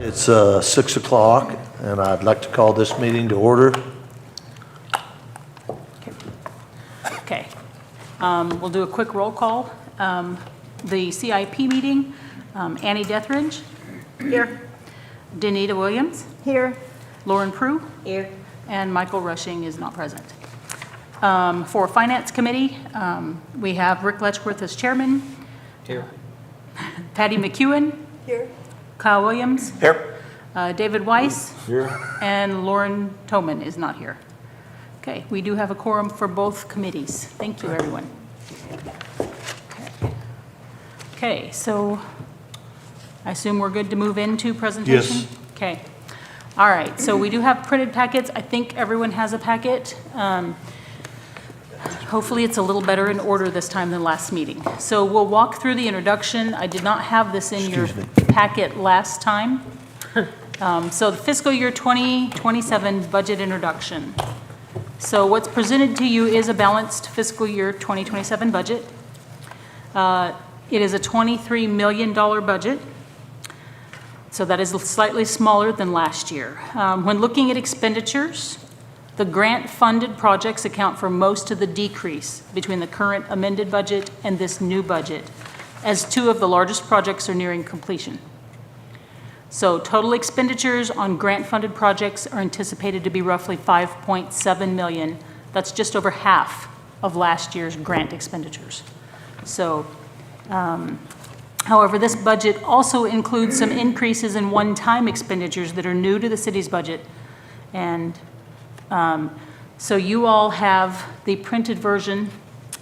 It's 6 o'clock, and I'd like to call this meeting to order. Okay. We'll do a quick roll call. The CIP meeting, Annie Deathridge. Here. Danita Williams. Here. Lauren Prue. Here. And Michael Rushing is not present. For Finance Committee, we have Rick Letchworth as chairman. Here. Patty McEwen. Here. Kyle Williams. Here. David Weiss. Here. And Lauren Toman is not here. Okay, we do have a quorum for both committees. Thank you, everyone. Okay, so I assume we're good to move into presentation? Yes. Okay. All right, so we do have printed packets. I think everyone has a packet. Hopefully it's a little better in order this time than last meeting. So we'll walk through the introduction. I did not have this in your packet last time. So the fiscal year 2027 budget introduction. So what's presented to you is a balanced fiscal year 2027 budget. It is a $23 million budget. So that is slightly smaller than last year. When looking at expenditures, the grant-funded projects account for most of the decrease between the current amended budget and this new budget, as two of the largest projects are nearing completion. So total expenditures on grant-funded projects are anticipated to be roughly $5.7 million. That's just over half of last year's grant expenditures. So, however, this budget also includes some increases in one-time expenditures that are new to the city's budget. And so you all have the printed version,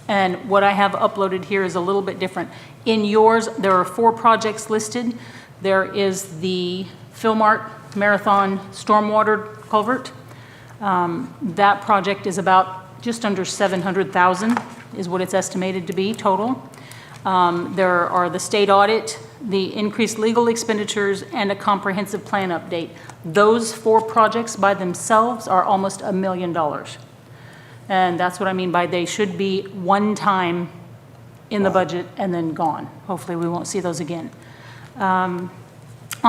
and what I have uploaded here is a little bit different. In yours, there are 4 projects listed. There is the Philmart Marathon Stormwater Culvert. That project is about just under $700,000 is what it's estimated to be total. There are the state audit, the increased legal expenditures, and a comprehensive plan update. Those 4 projects by themselves are almost $1 million. And that's what I mean by they should be one time in the budget and then gone. Hopefully we won't see those again. On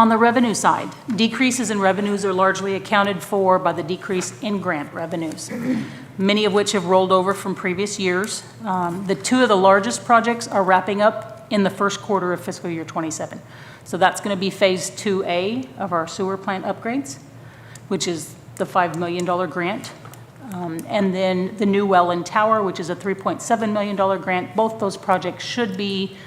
the revenue side, decreases in revenues are largely accounted for by the decrease in grant revenues, many of which have rolled over from previous years. The 2 of the largest projects are wrapping up in the first quarter of fiscal year 27. So that's going to be phase 2A of our sewer plant upgrades, which is the $5 million grant. And then the new well and tower, which is a $3.7 million grant. Both those projects should be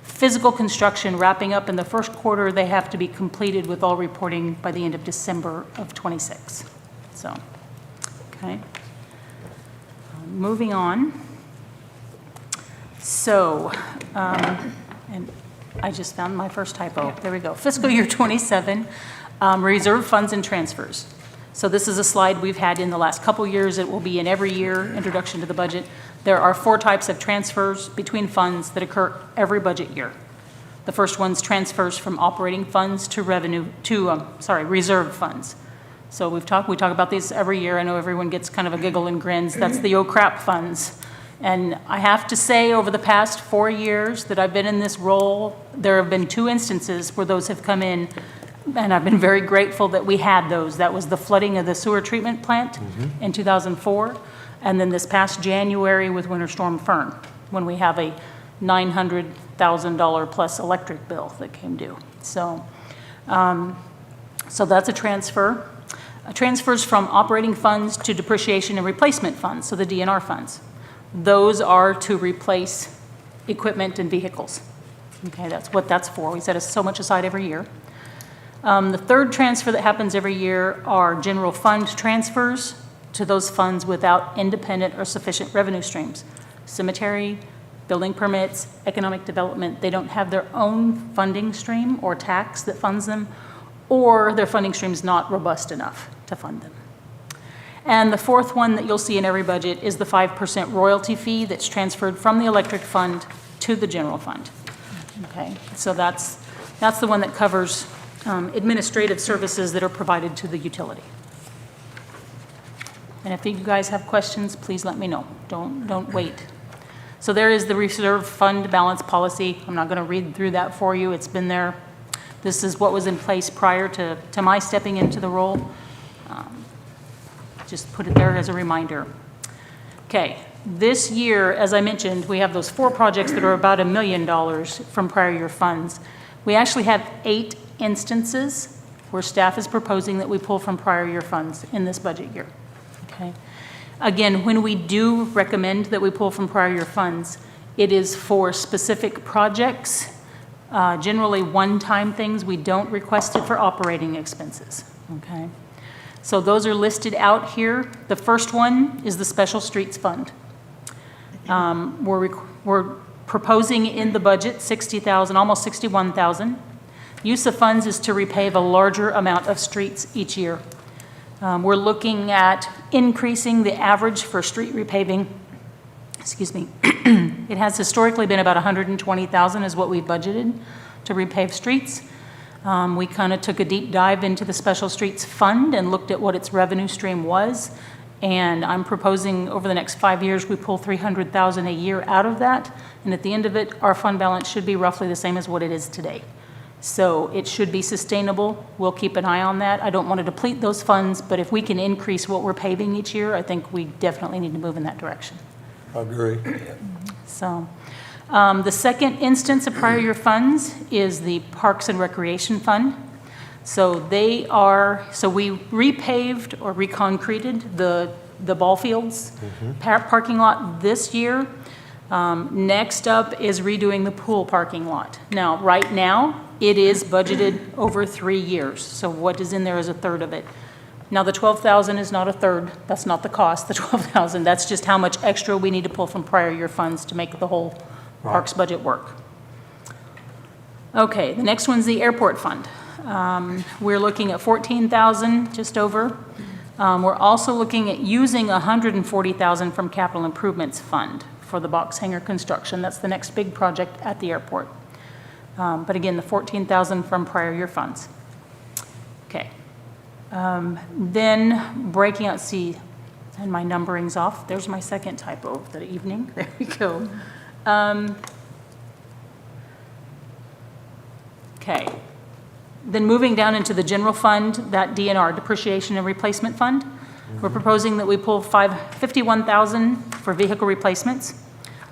physical construction wrapping up in the first quarter. They have to be completed with all reporting by the end of December of 26. So, okay. Moving on. So, and I just found my first typo. There we go. Fiscal year 27, reserve funds and transfers. So this is a slide we've had in the last couple years. It will be in every year, introduction to the budget. There are 4 types of transfers between funds that occur every budget year. The first one's transfers from operating funds to reserve funds. So we talk about these every year. I know everyone gets kind of a giggle and grins. That's the oh crap funds. And I have to say, over the past 4 years that I've been in this role, there have been 2 instances where those have come in, and I've been very grateful that we had those. That was the flooding of the sewer treatment plant in 2004, and then this past January with Winter Storm Fern, when we have a $900,000 plus electric bill that came due. So, so that's a transfer. Transfers from operating funds to depreciation and replacement funds, so the DNR funds. Those are to replace equipment and vehicles. Okay, that's what that's for. We set so much aside every year. The third transfer that happens every year are general fund transfers to those funds without independent or sufficient revenue streams. Cemetery, building permits, economic development, they don't have their own funding stream or tax that funds them, or their funding stream is not robust enough to fund them. And the fourth one that you'll see in every budget is the 5% royalty fee that's transferred from the electric fund to the general fund. Okay, so that's the one that covers administrative services that are provided to the utility. And if you guys have questions, please let me know. Don't wait. So there is the reserve fund balance policy. I'm not going to read through that for you. It's been there This is what was in place prior to my stepping into the role. Just put it there as a reminder. Okay, this year, as I mentioned, we have those 4 projects that are about $1 million from prior year funds. We actually have 8 instances where staff is proposing that we pull from prior year funds in this budget year. Okay. Again, when we do recommend that we pull from prior year funds, it is for specific projects, generally one-time things. We don't request it for operating expenses. Okay. So those are listed out here. The first one is the Special Streets Fund. We're proposing in the budget $60,000, almost $61,000. Use of funds is to repave a larger amount of streets each year. We're looking at increasing the average for street repaving. Excuse me. It has historically been about $120,000 is what we've budgeted to repave streets. We kind of took a deep dive into the Special Streets Fund and looked at what its revenue stream was. And I'm proposing over the next 5 years, we pull $300,000 a year out of that. And at the end of it, our fund balance should be roughly the same as what it is today. So it should be sustainable. We'll keep an eye on that. I don't want to deplete those funds, but if we can increase what we're paving each year, I think we definitely need to move in that direction. I agree. So the second instance of prior year funds is the Parks and Recreation Fund. So we repaved or reconcreted the ball fields, parking lot this year. Next up is redoing the pool parking lot. Now, right now, it is budgeted over 3 years. So what is in there is a third of it. Now, the $12,000 is not a third. That's not the cost, the $12,000. That's just how much extra we need to pull from prior year funds to make the whole parks budget work. Okay, the next one's the airport fund. We're looking at $14,000, just over. We're also looking at using $140,000 from capital improvements fund for the box hangar construction. That's the next big project at the airport. But again, the $14,000 from prior year funds. Okay. Then breaking out, see, and my numbering's off. There's my second typo of the evening. There we go. Okay. Then moving down into the general fund, that DNR, depreciation and replacement fund, we're proposing that we pull $51,000 for vehicle replacements.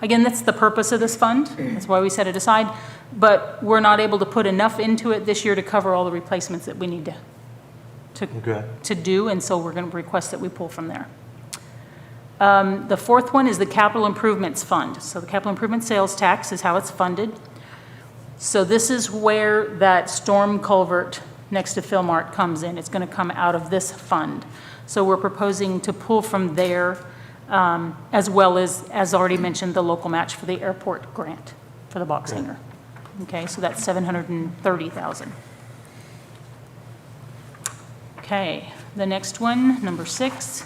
Again, that's the purpose of this fund. That's why we set it aside. But we're not able to put enough into it this year to cover all the replacements that we need to do, and so we're going to request that we pull from there. The fourth one is the capital improvements fund. So the capital improvement sales tax is how it's funded. So this is where that storm culvert next to Philmart comes in. It's going to come out of this fund. So we're proposing to pull from there, as well as already mentioned, the local match for the airport grant for the box hangar. Okay, so that's $730,000. Okay, the next one, number 6.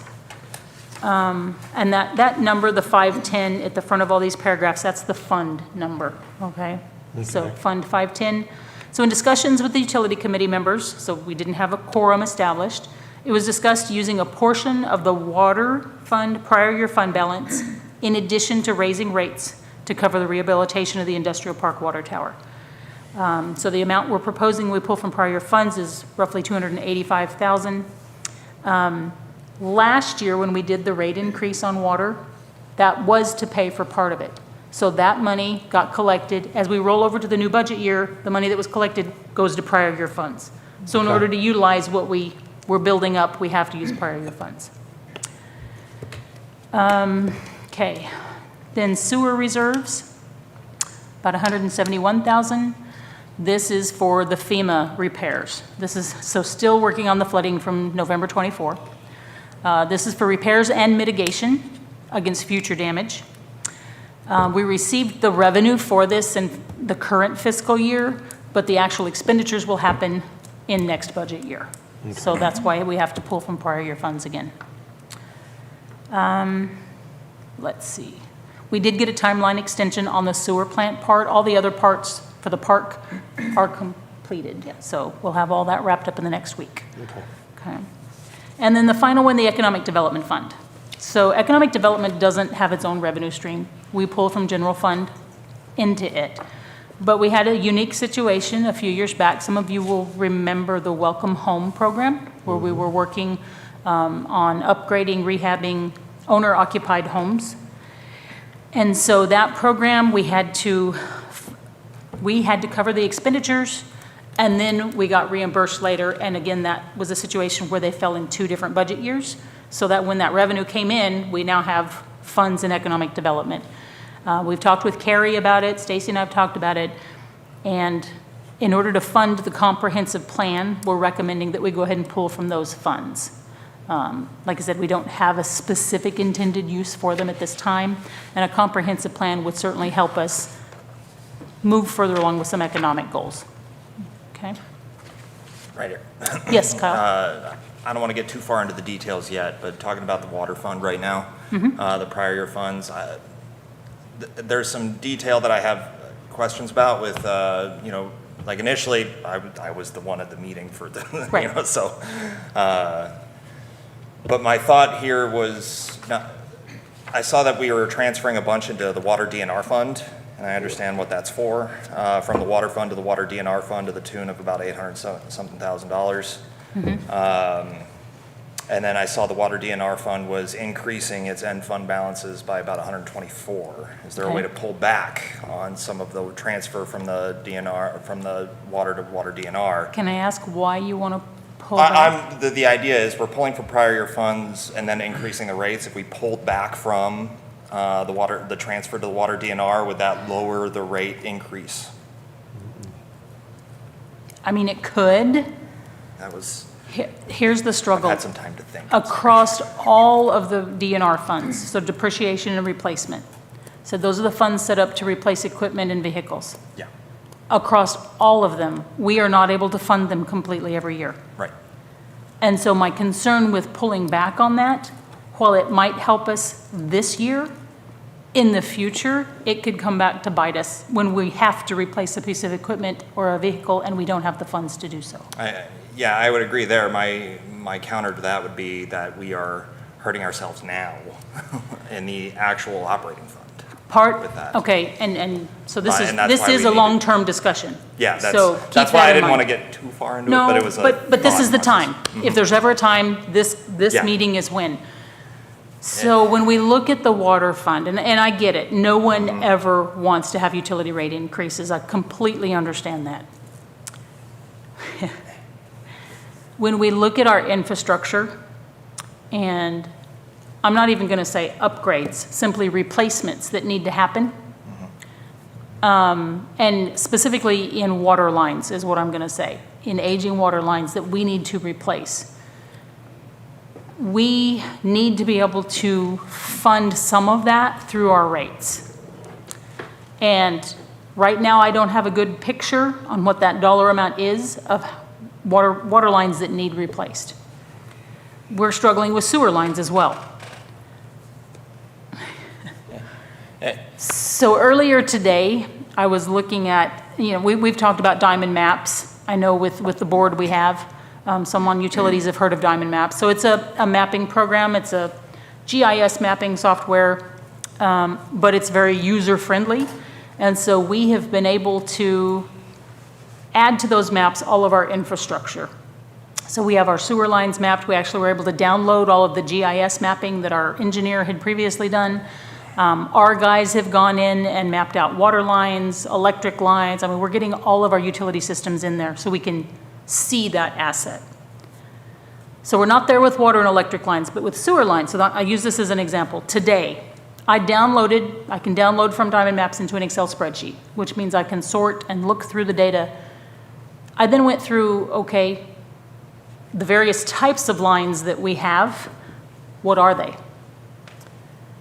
And that number, the 510 at the front of all these paragraphs, that's the fund number, okay? So Fund 510. So in discussions with the utility committee members, so we didn't have a quorum established, it was discussed using a portion of the water fund prior year fund balance in addition to raising rates to cover the rehabilitation of the industrial park water tower. So the amount we're proposing we pull from prior year funds is roughly $285,000. Last year when we did the rate increase on water, that was to pay for part of it. So that money got collected. As we roll over to the new budget year, the money that was collected goes to prior year funds. So in order to utilize what we're building up, we have to use prior year funds. Okay, then sewer reserves, about $171,000. This is for the FEMA repairs. This is, so still working on the flooding from November 24. This is for repairs and mitigation against future damage. We received the revenue for this in the current fiscal year, but the actual expenditures will happen in next budget year. Okay. So that's why we have to pull from prior year funds again. Let's see. We did get a timeline extension on the sewer plant part. All the other parts for the park are completed. Yeah. So we'll have all that wrapped up in the next week. Okay. And then the final one, the Economic Development Fund. So economic development doesn't have its own revenue stream. We pull from general fund into it. But we had a unique situation a few years back. Some of you will remember the Welcome Home program, where we were working on upgrading, rehabbing owner-occupied homes. And so that program, we had to cover the expenditures, and then we got reimbursed later. And again, that was a situation where they fell in 2 different budget years, so that when that revenue came in, we now have funds in economic development. We've talked with Carrie about it, Stacy and I have talked about it, and in order to fund the comprehensive plan, we're recommending that we go ahead and pull from those funds. Like I said, we don't have a specific intended use for them at this time, and a comprehensive plan would certainly help us move further along with some economic goals. Okay? Right here. Yes, Kyle? I don't want to get too far into the details yet, but talking about the water fund right now, the prior year funds, there's some detail that I have questions about with, you know, like initially, I was the one at the meeting for the, Right. you know, so, but my thought here was, I saw that we were transferring a bunch into the water DNR fund, and I understand what that's for, from the water fund to the water DNR fund to the tune of about $800-something thousand. And then I saw the water DNR fund was increasing its end fund balances by about 124. Is there a way to pull back on some of the transfer from the DNR, from the water to water DNR? Can I ask why you want to pull back? The idea is we're pulling from prior year funds and then increasing the rates. If we pulled back from the transfer to the water DNR, would that lower the rate increase? I mean, it could. That was, Here's the I've struggle. had some time to think. Across all of the DNR funds, so depreciation and replacement. So those are the funds set up to replace equipment and vehicles. Yeah, Across all of them, we are not able to fund them completely every year. right. And so my concern with pulling back on that, while it might help us this year, in the future, it could come back to bite us when we have to replace a piece of equipment or a vehicle and we don't have the funds to do so. Yeah, I would agree there. My counter to that would be that we are hurting ourselves now in the actual operating fund. With that. Okay, and so this And that's why is we a need long-term discussion. Yeah, So keep that's why that I in didn't want to mind. get too far into it, but it was a but this is the thought time. process. If there's ever a time, this Yeah. meeting is when. So when we look at the water fund, and I get it, no one ever wants to have utility rate increases. I completely understand that. When we look at our infrastructure, and I'm not even going to say upgrades, simply replacements that need to happen, and specifically in water lines is what I'm going to say, in aging water lines that we need to replace. We need to be able to fund some of that through our rates. And right now, I don't have a good picture on what that dollar amount is of water lines that need replaced. We're struggling with sewer lines as well. So earlier today, I was looking at, we've talked about diamond maps. I know with the board we have, some on utilities have heard of diamond maps. So it's a mapping program. It's a GIS mapping software, but it's very user-friendly. And so we have been able to add to those maps all of our infrastructure. So we have our sewer lines mapped. We actually were able to download all of the GIS mapping that our engineer had previously done. Our guys have gone in and mapped out water lines, electric lines. I mean, we're getting all of our utility systems in there so we can see that asset. So we're not there with water and electric lines, but with sewer lines. So I use this as an example. Today, I can download from Diamond Maps into an Excel spreadsheet, which means I can sort and look through the data. I then went through, okay, the various types of lines that we have, what are they?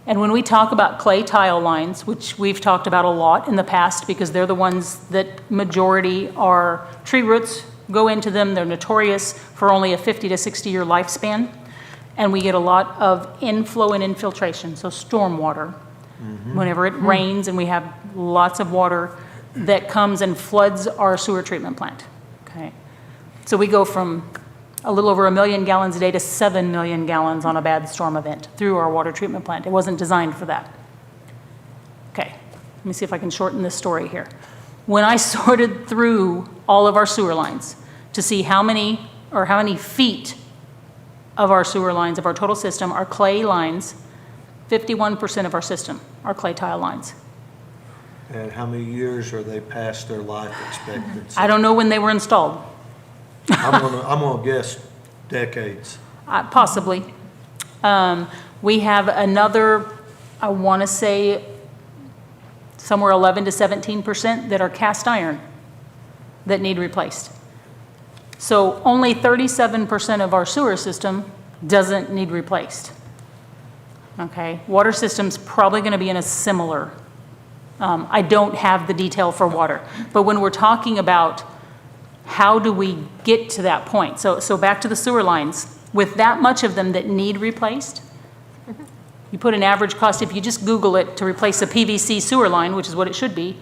And when we talk about clay tile lines, which we've talked about a lot in the past because they're the ones that majority are tree roots go into them, they're notorious for only a 50 to 60 year lifespan. And we get a lot of inflow and infiltration, so storm water. Whenever it rains and we have lots of water that comes and floods our sewer treatment plant, okay? So we go from a little over 1 million gallons a day to 7 million gallons on a bad storm event through our water treatment plant. It wasn't designed for that. Okay, let me see if I can shorten this story here. When I sorted through all of our sewer lines to see how many feet of our sewer lines, of our total system, are clay lines, 51% of our system are clay tile lines. And how many years are they past their life expectancy? I don't know when they were installed, I'm gonna guess decades. possibly. We have another, I want to say, somewhere 11 to 17% that are cast iron that need replaced. So only 37% of our sewer system doesn't need replaced. Okay, water system's probably going to be in a similar, I don't have the detail for water, but when we're talking about how do we get to that point? So back to the sewer lines, with that much of them that need replaced, you put an average cost, if you just Google it, to replace a PVC sewer line, which is what it should be,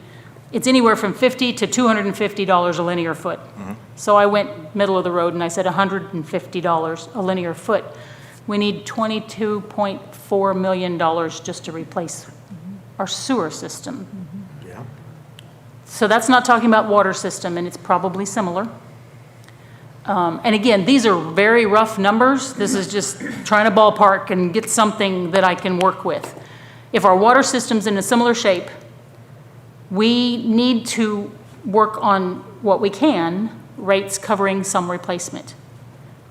it's anywhere from $50 to $250 a linear foot. So I went middle of the road and I said $150 a linear foot. We need $22.4 million just to replace our sewer system. Yeah. So that's not talking about water system, and it's probably similar. And again, these are very rough numbers. This is just trying to ballpark and get something that I can work with. If our water system's in a similar shape, we need to work on what we can, rates covering some replacement.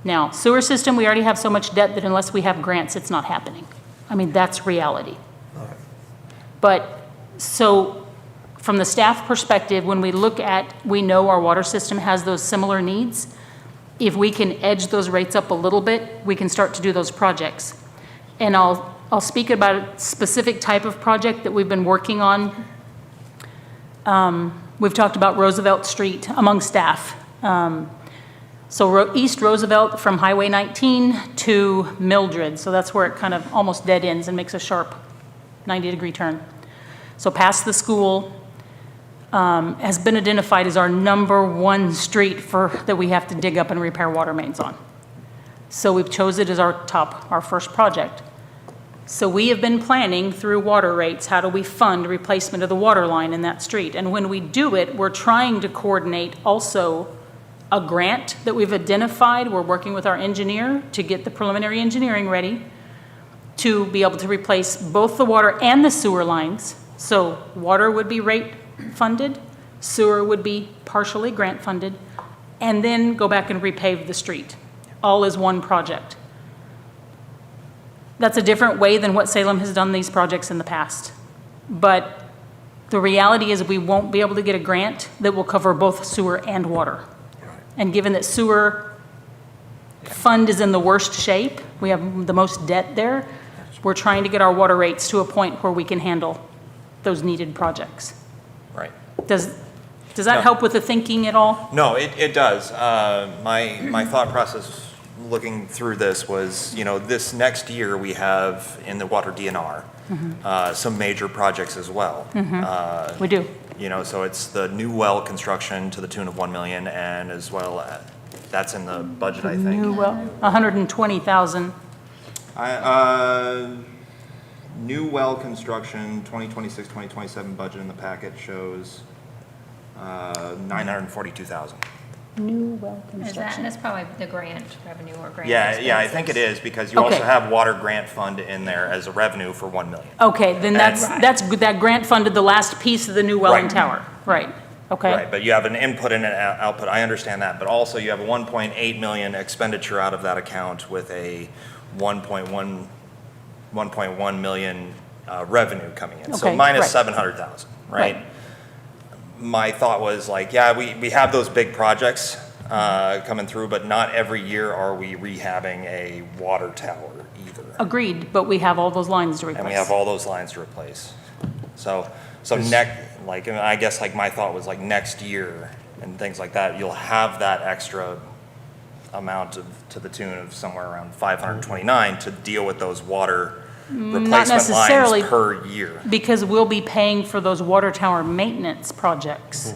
Now, sewer system, we already have so much debt that unless we have grants, it's not happening. I mean, that's reality. All right. But, so, from the staff perspective, when we look at, we know our water system has those similar needs. If we can edge those rates up a little bit, we can start to do those projects. And I'll speak about a specific type of project that we've been working on. We've talked about Roosevelt Street among staff. So East Roosevelt from Highway 19 to Mildred. So that's where it kind of almost dead ends and makes a sharp 90-degree turn. So past the school has been identified as our #1 street that we have to dig up and repair water mains on. So we've chosen it as our first project. So we have been planning through water rates, how do we fund replacement of the water line in that street? And when we do it, we're trying to coordinate also a grant that we've identified. We're working with our engineer to get the preliminary engineering ready to be able to replace both the water and the sewer lines. So water would be rate funded, sewer would be partially grant funded, and then go back and repave the street, all as one project. That's a different way than what Salem has done these projects in the past. But the reality is we won't be able to get a grant that will cover both sewer and water. And given that sewer fund is in the worst shape, we have the most debt there, we're trying to get our water rates to a point where we can handle those needed projects. Right. Does that help with the thinking at all? No, it does. My thought process looking through this was, this next year we have in the water DNR some major projects as well. We do. So it's the new well construction to the tune of $1 million, and as well, that's in the budget, I think. New well, 120,000. New well construction, 2026, 2027 budget in the packet shows $942,000. New well Is construction. that's probably the grant revenue or grant Yeah, I expenses. think it is, because you also Okay. have water grant fund in there as a revenue for $1 million. Okay, then that's good. That grant funded the last piece of the new well and Right. tower. Right, okay. Right, but you have an input and an output, I understand that, but also you have a 1.8 million expenditure out of that account with a 1.1 million revenue coming in. So Okay, minus right. 700,000, right? Right. My thought was like, yeah, we have those big projects coming through, but not every year are we rehabbing a water tower either. Agreed, but we have all those lines to replace. And we have all those lines to replace. So I guess like my thought was like next year and things like that, you'll have that extra amount to the tune of somewhere around 529 to deal with those water replacement necessarily. lines per year. Because we'll be paying for those water tower maintenance projects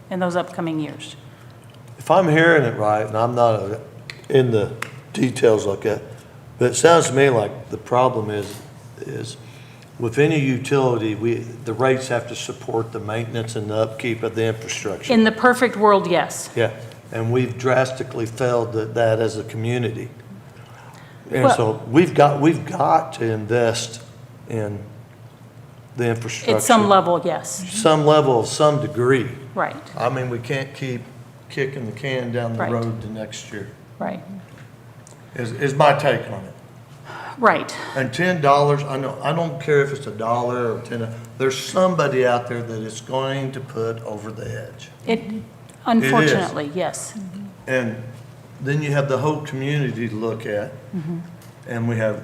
in those upcoming years. If I'm hearing it right, and I'm not in the details like that, but it sounds to me like the problem is with any utility, the rates have to support the maintenance and the upkeep of the infrastructure. In the perfect world, yes. Yeah, and we've drastically failed at that as a community. And Well- so we've got to invest in the infrastructure. At some level, yes, Some level, some degree. right, I mean, we can't keep kicking the can down the Right. road to next year, right, is my take on it. right. And $10, I don't care if it's $1 or 10, there's somebody out there that is going to put over the edge. Unfortunately, yes, And then you have the whole community to look at. And we have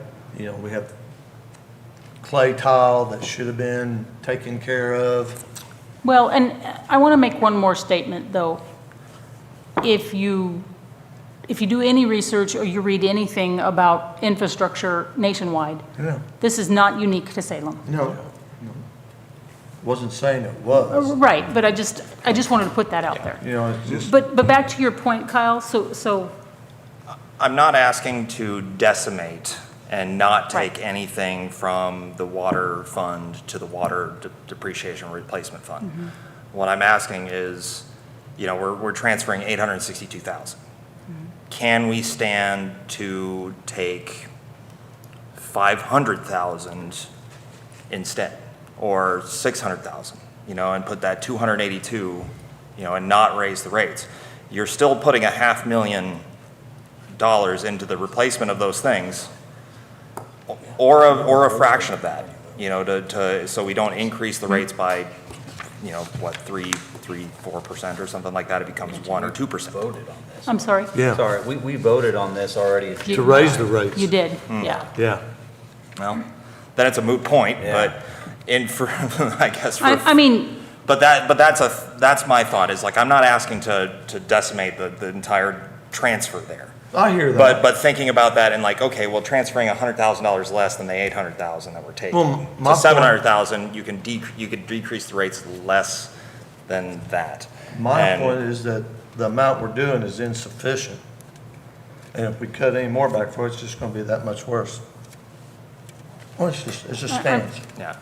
clay tile that should have been taken care of. Well, and I want to make one more statement, though. If you do any research or you read anything about infrastructure nationwide, Yeah. this is not unique to Salem. No, wasn't saying it was. Right, but I just wanted to put that out there. You know, it's just, But back to your point, Kyle, so, I'm not asking to decimate and not take anything from the water fund to the water depreciation replacement fund. What I'm asking is, we're transferring 862,000. Can we stand to take 500,000 instead, or 600,000, and put that 282, and not raise the rates? You're still putting $500,000 into the replacement of those things, or a fraction of that, so we don't increase the rates by, 4% or something like that. It becomes 1 or 2%. Voted on this. I'm sorry? yeah, Sorry, we voted on this already. to raise the rates. You did, yeah. Yeah. Well, then it's a moot point, Yeah. but I guess I mean, But that's my thought, is like, I'm not asking to decimate the entire transfer there. I hear that. But thinking about that and like, okay, well, transferring $100,000 less than the 800,000 that we're taking Well, my to point- 700,000, you could decrease the rates less than that. My And- point is that the amount we're doing is insufficient. And if we cut any more back for it, it's just gonna be that much worse. Well, it's just stands. Yeah.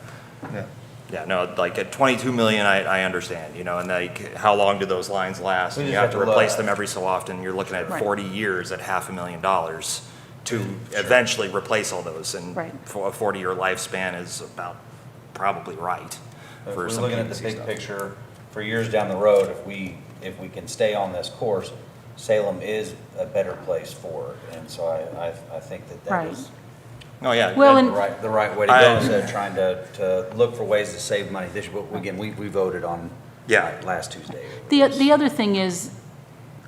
Yeah. Yeah, no, like at 22 million, I understand, and like, how long do those lines last? We And you just have to have to replace look. them every so often. You're looking at Right. 40 years at $500,000 to eventually replace all those. And Right. for a 40-year lifespan is about probably right If for we're some looking at the PVC big stuff. picture, for years down the road, if we can stay on this course, Salem is a better place for it. And so I think that Right. is Oh, yeah. Well, and- and- the right way to I- go, instead of trying to look for ways to save money. This, again, we voted on Yeah. last Tuesday. the other thing is,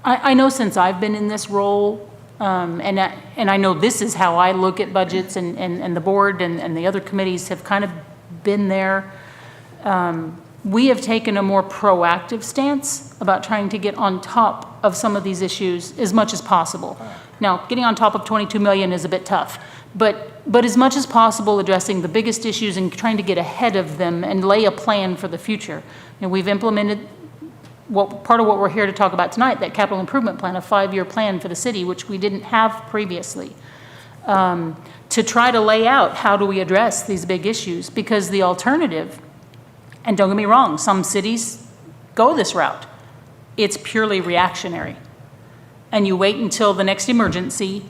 I know since I've been in this role, and I know this is how I look at budgets, and the board and the other committees have kind of been there. We have taken a more proactive stance about trying to get on top of some of these issues as much as possible. Now, getting on top of 22 million is a bit tough, but as much as possible, addressing the biggest issues and trying to get ahead of them and lay a plan for the future. And we've implemented part of what we're here to talk about tonight, that capital improvement plan, a 5-year plan for the city, which we didn't have previously, to try to lay out how do we address these big issues, because the alternative, and don't get me wrong, some cities go this route, it's purely reactionary. And you wait until the next emergency,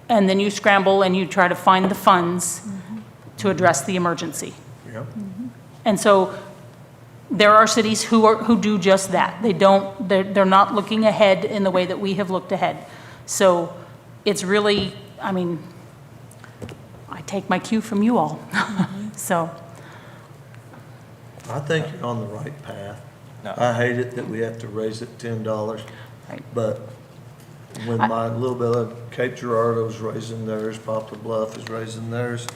and then you scramble and you try to find the funds to address the emergency. Yep. And so there are cities who do just that. They're not looking ahead in the way that we have looked ahead. So it's really, I mean, I take my cue from you all. So, I think you're on the right path. No. I hate it that we have to raise it $10, right. but when my little bit of Cape Girardeau's raising theirs, Poplar Bluff is raising theirs,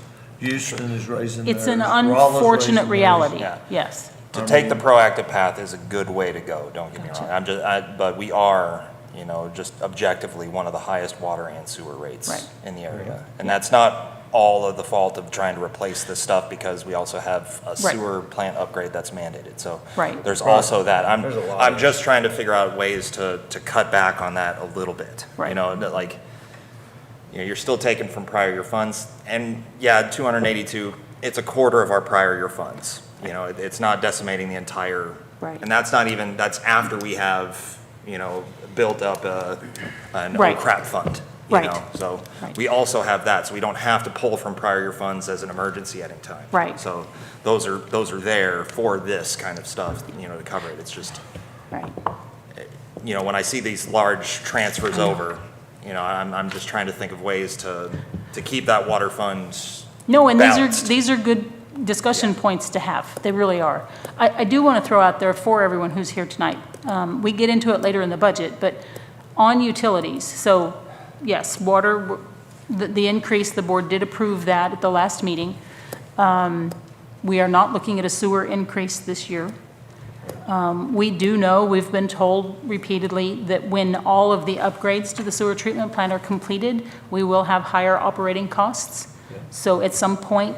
Houston is raising theirs. It's an Rolla's unfortunate raising theirs. reality, Yeah. yes. To take the proactive path is a good way to go, don't get me Gotcha. wrong. But we are, just objectively one of the highest water and sewer rates Right. in the area. And that's not all of the fault of trying to replace this stuff, because we also have a Right. sewer plant upgrade that's mandated. So Right. there's also that. There's a lot I'm of- just trying to figure out ways to cut back on that a little bit. Right. That like, you're still taking from prior year funds, and yeah, 282, it's a quarter of our prior year funds. You know, it's not decimating the entire. Right. And that's not even, that's after we have, you know, built up an Right. oh crap fund. You Right. know, so Right. we also have that, so we don't have to pull from prior year funds as an emergency at any time. Right. So those are there for this kind of stuff, you know, to cover it. It's just, Right. you know, when I see these large transfers over, you know, I'm just trying to think of ways to keep that water fund No, and balanced. these are good discussion points to have. They really are. I do want to throw out there for everyone who's here tonight, we get into it later in the budget, but on utilities, so yes, water, the increase, the board did approve that at the last meeting. We are not looking at a sewer increase this year. We do know, we've been told repeatedly, that when all of the upgrades to the sewer treatment plant are completed, we will have higher operating costs. So at some point,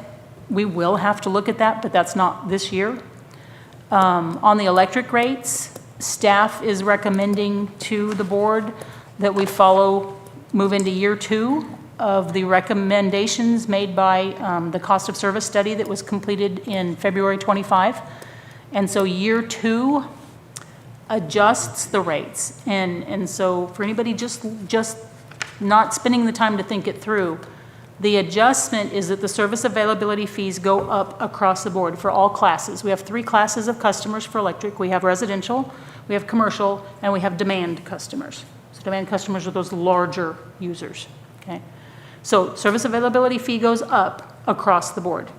we will have to look at that, but that's not this year. On the electric rates, staff is recommending to the board that we move into year 2 of the recommendations made by the cost of service study that was completed in February 25. And so year 2 adjusts the rates. And so for anybody just not spending the time to think it through, the adjustment is that the service availability fees go up across the board for all classes. We have 3 classes of customers for electric. We have residential, we have commercial, and we have demand customers. So demand customers are those larger users, okay? So service availability fee goes up across the board.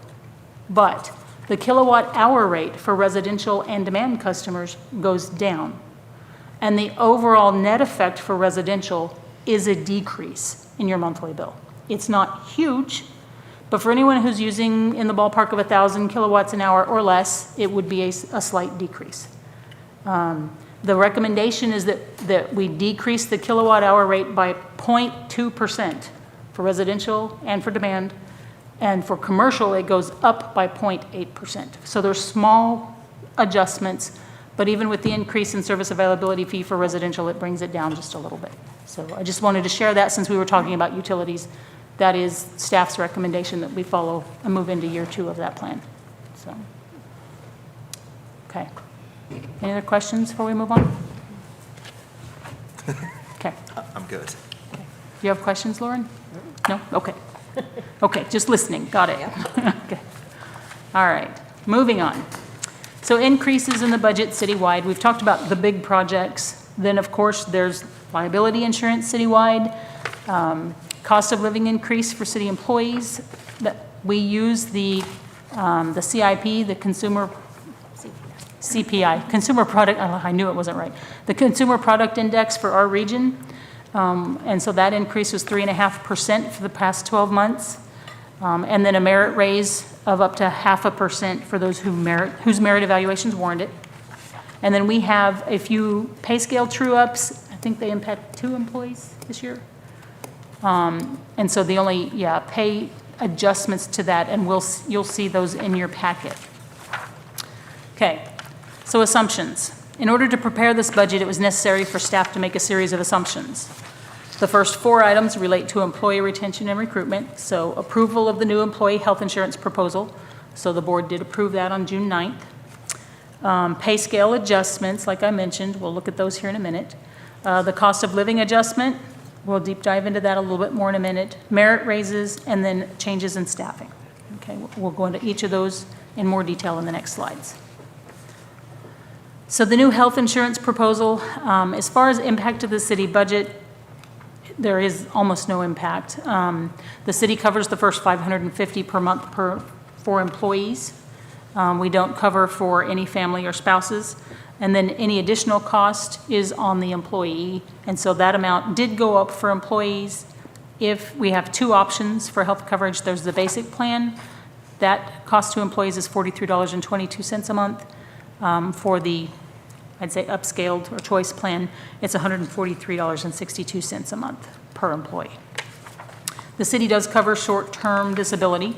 But the kilowatt hour rate for residential and demand customers goes down. And the overall net effect for residential is a decrease in your monthly bill. It's not huge, but for anyone who's using in the ballpark of 1,000 kilowatts an hour or less, it would be a slight decrease. The recommendation is that we decrease the kilowatt hour rate by 0.2% for residential and for demand, and for commercial, it goes up by 0.8%. So there's small adjustments, but even with the increase in service availability fee for residential, it brings it down just a little bit. So I just wanted to share that since we were talking about utilities. That is staff's recommendation that we follow and move into year 2 of that plan. So, okay. Any other questions before we move on? Okay. I'm good. Do you have questions, Lauren? No? Okay. Okay, just listening. Got it. Okay. All right. Moving on. So increases in the budget citywide. We've talked about the big projects. Then, of course, there's liability insurance citywide, cost of living increase for city employees. We use the CIP, the consumer CPI, consumer product, oh, I knew it wasn't right, the consumer product index for our region. And so that increase was 3.5% for the past 12 months. And then a merit raise of up to 0.5% for those whose merit evaluations warrant it. And then we have a few pay scale true-ups. I think they impact 2 employees this year. And so the only, pay adjustments to that, and you'll see those in your packet. Okay, so assumptions. In order to prepare this budget, it was necessary for staff to make a series of assumptions. The first 4 items relate to employee retention and recruitment. So approval of the new employee health insurance proposal. So the board did approve that on June 9th. Pay scale adjustments, like I mentioned, we'll look at those here in a minute. The cost of living adjustment, we'll deep dive into that a little bit more in a minute. Merit raises, and then changes in staffing. Okay, we'll go into each of those in more detail in the next slides. So the new health insurance proposal, as far as impact to the city budget, there is almost no impact. The city covers the first $550 per month for employees. We don't cover for any family or spouses. And then any additional cost is on the employee. And so that amount did go up for employees. If we have 2 options for health coverage, there's the basic plan. That cost to employees is $43.22 a month. For the, I'd say, upscaled or choice plan, it's $143.62 a month per employee. The city does cover short-term disability.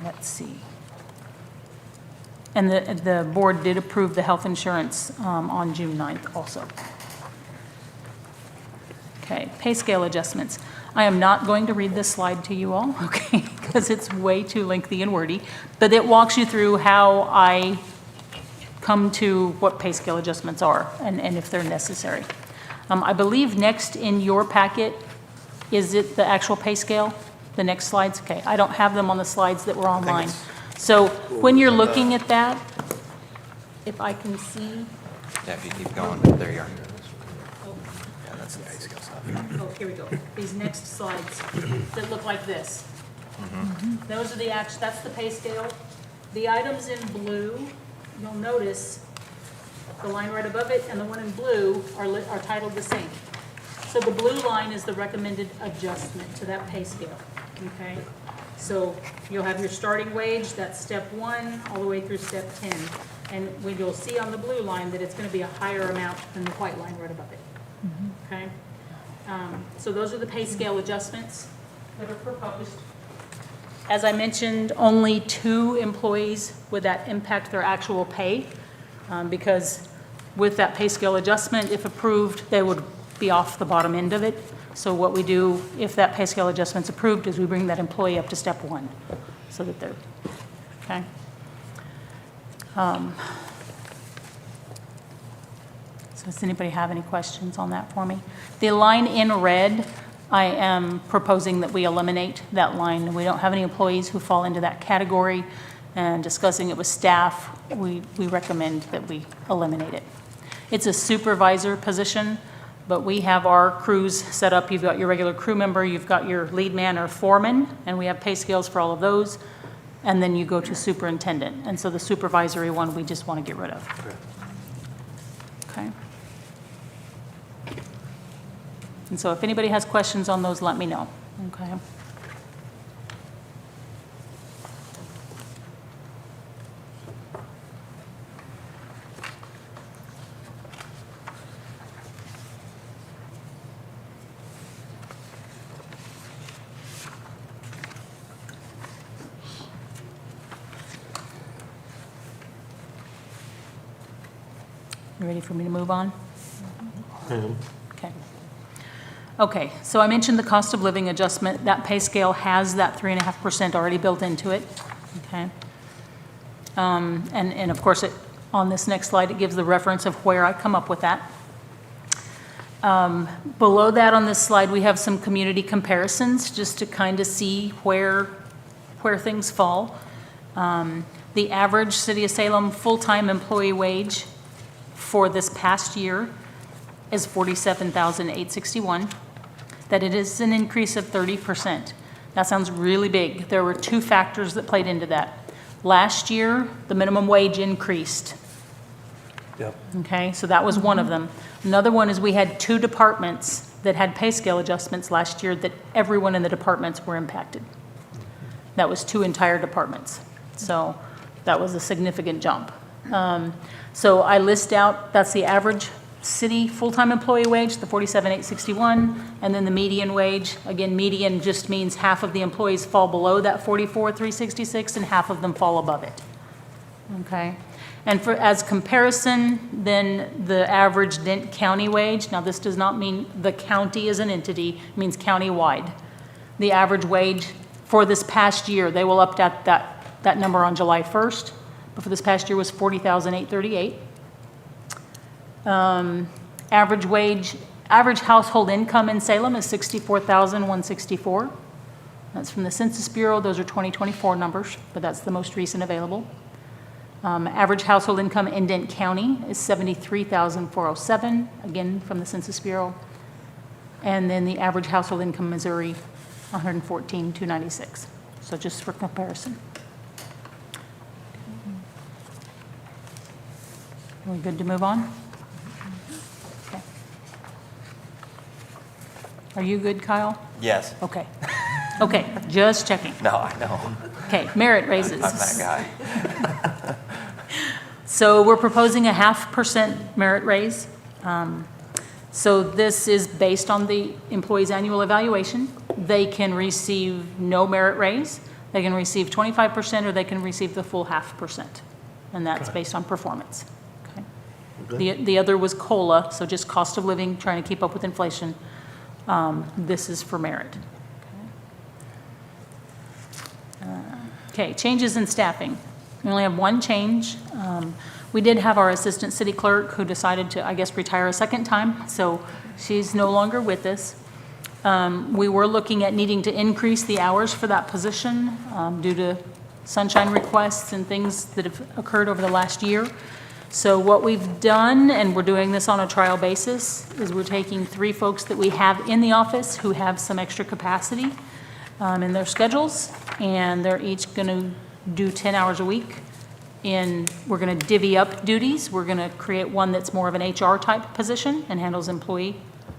Let's see. And the board did approve the health insurance on June 9th also. Okay, pay scale adjustments. I am not going to read this slide to you all, okay, because it's way too lengthy and wordy, but it walks you through how I come to what pay scale adjustments are and if they're necessary. I believe next in your packet, is it the actual pay scale? The next slides? Okay, I don't have them on the slides that were online. So when you're looking at that, if I can see, Yeah, if you keep going, there you are. Yeah, that's the pay scale stuff. oh, here we go. These next slides that look like this. Those are that's the pay scale. The items in blue, you'll notice the line right above it and the one in blue are titled the same. So the blue line is the recommended adjustment to that pay scale, okay? So you'll have your starting wage, that's step 1, all the way through step 10. And when you'll see on the blue line that it's gonna be a higher amount than the white line right above it, okay? So those are the pay scale adjustments that are proposed. As I mentioned, only 2 employees would that impact their actual pay, because with that pay scale adjustment, if approved, they would be off the bottom end of it. So what we do, if that pay scale adjustment's approved, is we bring that employee up to step 1, so that they're, okay? So does anybody have any questions on that for me? The line in red, I am proposing that we eliminate that line. We don't have any employees who fall into that category, and discussing it with staff, we recommend that we eliminate it. It's a supervisor position, but we have our crews set up. You've got your regular crew member, you've got your lead man or foreman, and we have pay scales for all of those. And then you go to superintendent. And so the supervisory one, we just want to get rid of. Okay. And so if anybody has questions on those, let me know, okay? You ready for me to move on? Okay. Okay, so I mentioned the cost of living adjustment. That pay scale has that 3.5% already built into it, okay? And of course, on this next slide, it gives the reference of where I come up with that. Below that on this slide, we have some community comparisons just to kind of see where things fall. The average City of Salem full-time employee wage for this past year is $47,861. That it is an increase of 30%. That sounds really big. There were 2 factors that played into that. Last year, the minimum wage increased. Yep. Okay, so that was one of them. Another one is we had 2 departments that had pay scale adjustments last year that everyone in the departments were impacted. That was 2 entire departments. So that was a significant jump. So I list out, that's the average city full-time employee wage, the $47,861, and then the median wage. Again, median just means half of the employees fall below that $44,366 and half of them fall above it. Okay? And for as comparison, then the average Dent County wage, now this does not mean the county as an entity, it means county-wide. The average wage for this past year, they will update that number on July 1st, but for this past year was $40,838. Average household income in Salem is $64,164. That's from the Census Bureau. Those are 2024 numbers, but that's the most recent available. Average household income in Dent County is $73,407, again from the Census Bureau. And then the average household income in Missouri, $114,296. So just for comparison. Are we good to move on? Okay. Are you good, Kyle? Yes. Okay. Okay, just checking. No, I know. Okay, merit raises. I'm that guy. So we're proposing a 0.5% merit raise. So this is based on the employee's annual evaluation. They can receive no merit raise, they can receive 25%, or they can receive the full 0.5%. And that's based on performance. Okay. The other was COLA, so just cost of living, trying to keep up with inflation. This is for merit. Okay, changes in staffing. We only have one change. We did have our assistant city clerk who decided to, I guess, retire a second time, so she's no longer with us. We were looking at needing to increase the hours for that position due to sunshine requests and things that have occurred over the last year. So what we've done, and we're doing this on a trial basis, is we're taking 3 folks that we have in the office who have some extra capacity in their schedules, and they're each going to do 10 hours a week. We're going to divvy up duties. We're going to create one that's more of an HR type position and handles employee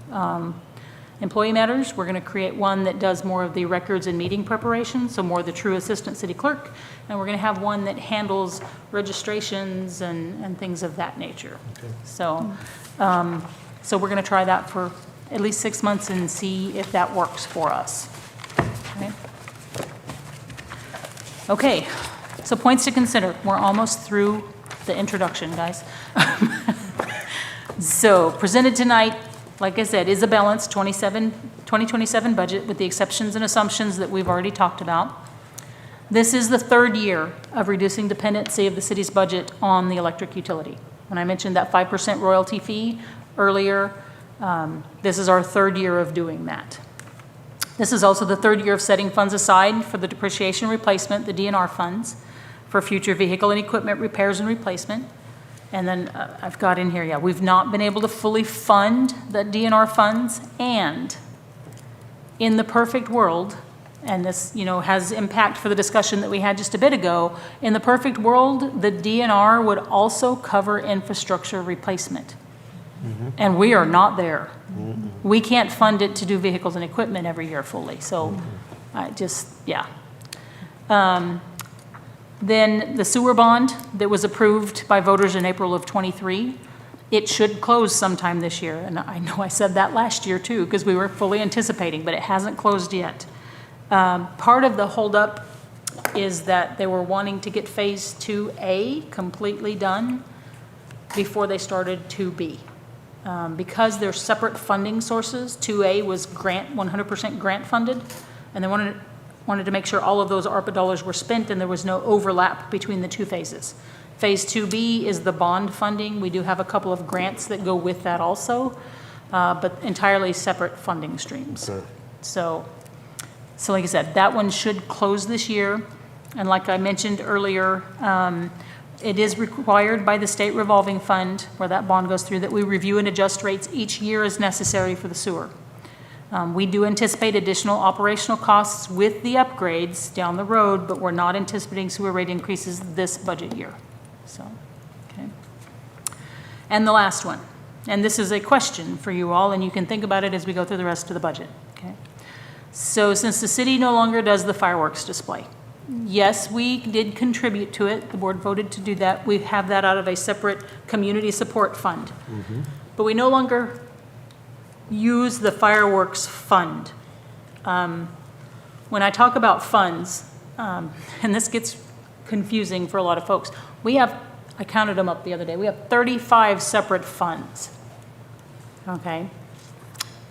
matters. We're going to create one that does more of the records and meeting preparation, so more the true assistant city clerk. And we're going to have one that handles registrations and things of that nature. Okay. So we're going to try that for at least 6 months and see if that works for us. Okay, so points to consider. We're almost through the introduction, guys. So presented tonight, like I said, is a balanced 2027 budget with the exceptions and assumptions that we've already talked about. This is the 3rd year of reducing dependency of the city's budget on the electric utility. When I mentioned that 5% royalty fee earlier, this is our 3rd year of doing that. This is also the 3rd year of setting funds aside for the depreciation replacement, the DNR funds, for future vehicle and equipment repairs and replacement. And then I've got in here, we've not been able to fully fund the DNR funds, and in the perfect world, and this, has impact for the discussion that we had just a bit ago, in the perfect world, the DNR would also cover infrastructure replacement. Mm-hmm. And we are not there. Mm-hmm. We can't fund it to do vehicles and equipment every year fully, so Then the sewer bond that was approved by voters in April of '23, it should close sometime this year. And I know I said that last year too, because we were fully anticipating, but it hasn't closed yet. Part of the holdup is that they were wanting to get phase 2A completely done before they started 2B. Because they're separate funding sources, 2A was 100% grant funded, and they wanted to make sure all of those ARPA dollars were spent and there was no overlap between the 2 phases. Phase 2B is the bond funding. We do have a couple of grants that go with that also, but entirely separate funding streams. Okay. So like I said, that one should close this year. And like I mentioned earlier, it is required by the state revolving fund, where that bond goes through, that we review and adjust rates each year as necessary for the sewer. We do anticipate additional operational costs with the upgrades down the road, but we're not anticipating sewer rate increases this budget year. Okay. And the last one, and this is a question for you all, and you can think about it as we go through the rest of the budget. Okay. So since the city no longer does the fireworks display, yes, we did contribute to it. The board voted to do that. We have that out of a separate community support fund. Mm-hmm. But we no longer use the fireworks fund. When I talk about funds, and this gets confusing for a lot of folks, I counted them up the other day, we have 35 separate funds, okay?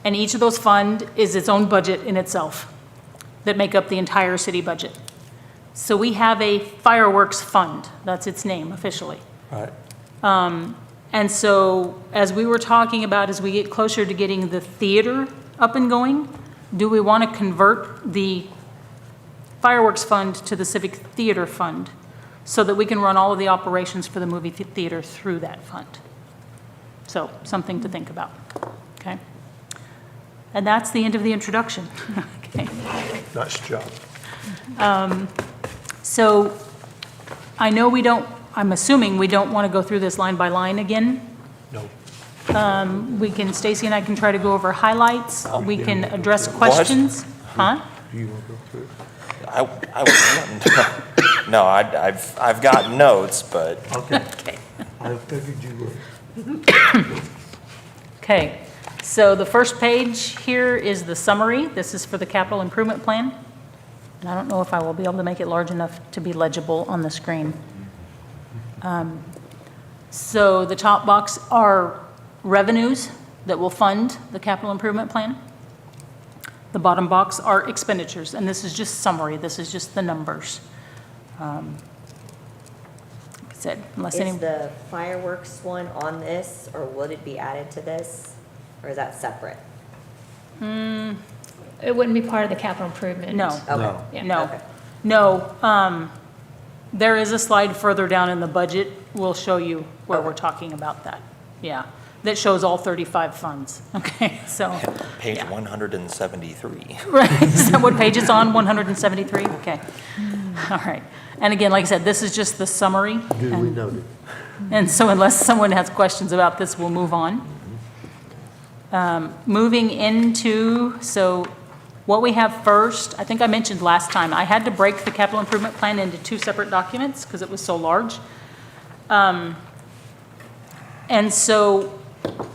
And each of those funds is its own budget in itself that make up the entire city budget. So we have a fireworks fund, that's its name officially. Right. And so as we were talking about, as we get closer to getting the theater up and going, do we want to convert the fireworks fund to the civic theater fund so that we can run all of the operations for the movie theater through that fund? So something to think about, okay? And that's the end of the introduction. Okay. Nice job. So I know I'm assuming we don't want to go through this line by line again. No. Stacy and I can try to go over highlights. We can address questions. Huh? Do you want to go through it? I wouldn't. No, I've got notes, but. Okay. Okay. I figured you would. Okay, so the first page here is the summary. This is for the capital improvement plan. And I don't know if I will be able to make it large enough to be legible on the screen. So the top box are revenues that will fund the capital improvement plan. The bottom box are expenditures, and this is just summary. This is just the numbers. Like I said, unless any, Is the fireworks one on this, or would it be added to this? Or is that separate? It wouldn't be part of the capital improvement. no, Okay. Yeah. no, Okay. no. There is a slide further down in the budget. We'll show you where Okay. we're talking about that. Yeah, that shows all 35 funds. Okay, so. Page yeah. 173. Right, is that what page it's on, 173? Okay, all right. And again, like I said, this is just the summary. Duly noted. And so unless someone has questions about this, we'll move on. Moving into, so what we have first, I think I mentioned last time, I had to break the capital improvement plan into two separate documents because it was so large. And so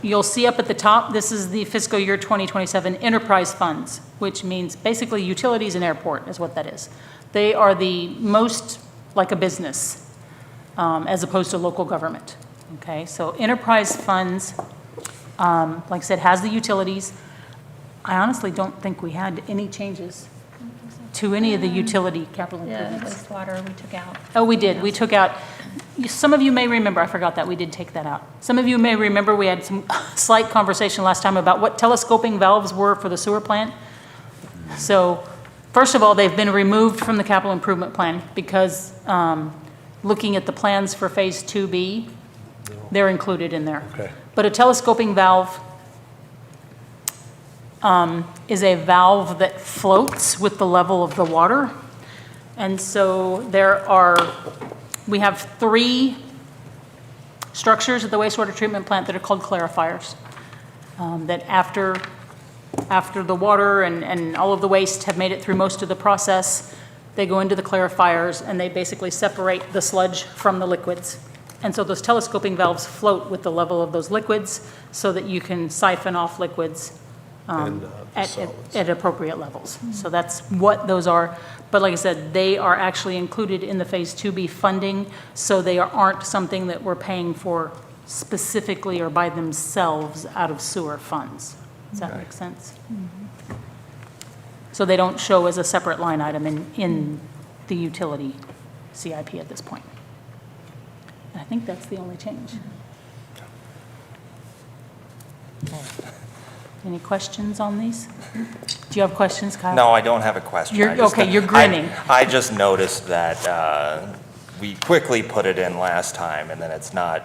you'll see up at the top, this is the fiscal year 2027 enterprise funds, which means basically utilities and airport is what that is. They are the most like a business as opposed to local government. Okay, so enterprise funds, like I said, has the utilities. I honestly don't think we had any changes to any of the utility capital Yeah, improvements. wastewater we took out. Oh, we did. We took out, some of you may remember, I forgot that, we did take that out. Some of you may remember we had some slight conversation last time about what telescoping valves were for the sewer plant. So, first of all, they've been removed from the capital improvement plan because looking at the plans for Phase 2B, they're included in there. Okay. But a telescoping valve is a valve that floats with the level of the water. And so we have 3 structures at the wastewater treatment plant that are called clarifiers. That after the water and all of the waste have made it through most of the process, they go into the clarifiers and they basically separate the sludge from the liquids. And so those telescoping valves float with the level of those liquids so that you can siphon off liquids And, at solids. at appropriate levels. So that's what those are. But like I said, they are actually included in the Phase 2B funding, so they aren't something that we're paying for specifically or by themselves out of sewer funds. Does that make sense? So they don't show as a separate line item in the utility CIP at this point. And I think that's the only change. Any questions on these? Do you have questions, Kyle? No, I don't have a question. You're- I just- okay, you're grinning. I just noticed that we quickly put it in last time, and then it's not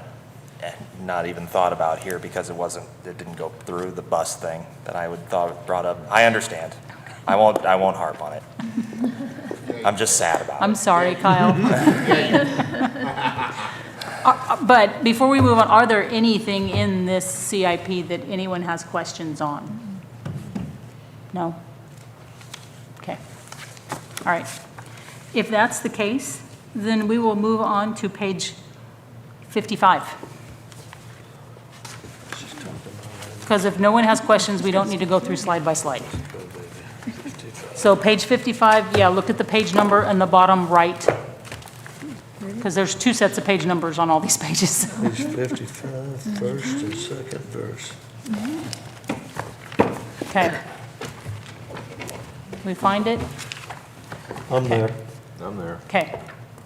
even thought about here because it didn't go through the bus thing that I would thought brought up. I understand. I won't harp on it. I'm just sad about I'm it. sorry, Kyle. But before we move on, are there anything in this CIP that anyone has questions on? No? Okay. All right. If that's the case, then we will move on to page 55. Because if no one has questions, we don't need to go through slide by slide. So page 55, yeah, look at the page number in the bottom right, because there's 2 sets of page numbers on all these pages. Page 55, first and second verse. Okay. We find it? I'm there. I'm there. Okay.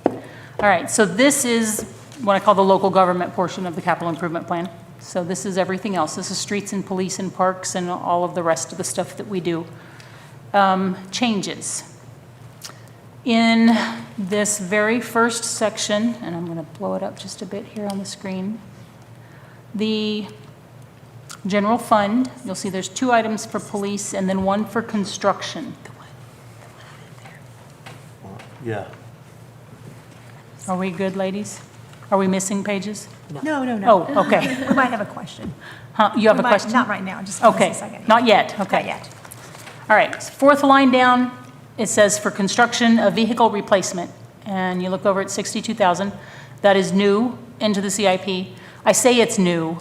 All right, so this is what I call the local government portion of the capital improvement plan. So this is everything else. This is streets and police and parks and all of the rest of the stuff that we do. Changes. In this very first section, and I'm going to blow it up just a bit here on the screen, the general fund, you'll see there's 2 items for police and then 1 for construction. Yeah. Are we good, ladies? Are we missing pages? No, no, no. Oh, okay. We might have a question. Huh, you have a We might- question? Not right now, just give us Okay, a second. not yet, okay. Not yet. All right, 4th line down, it says for construction of vehicle replacement, and you look over at 62,000. That is new into the CIP. I say it's new.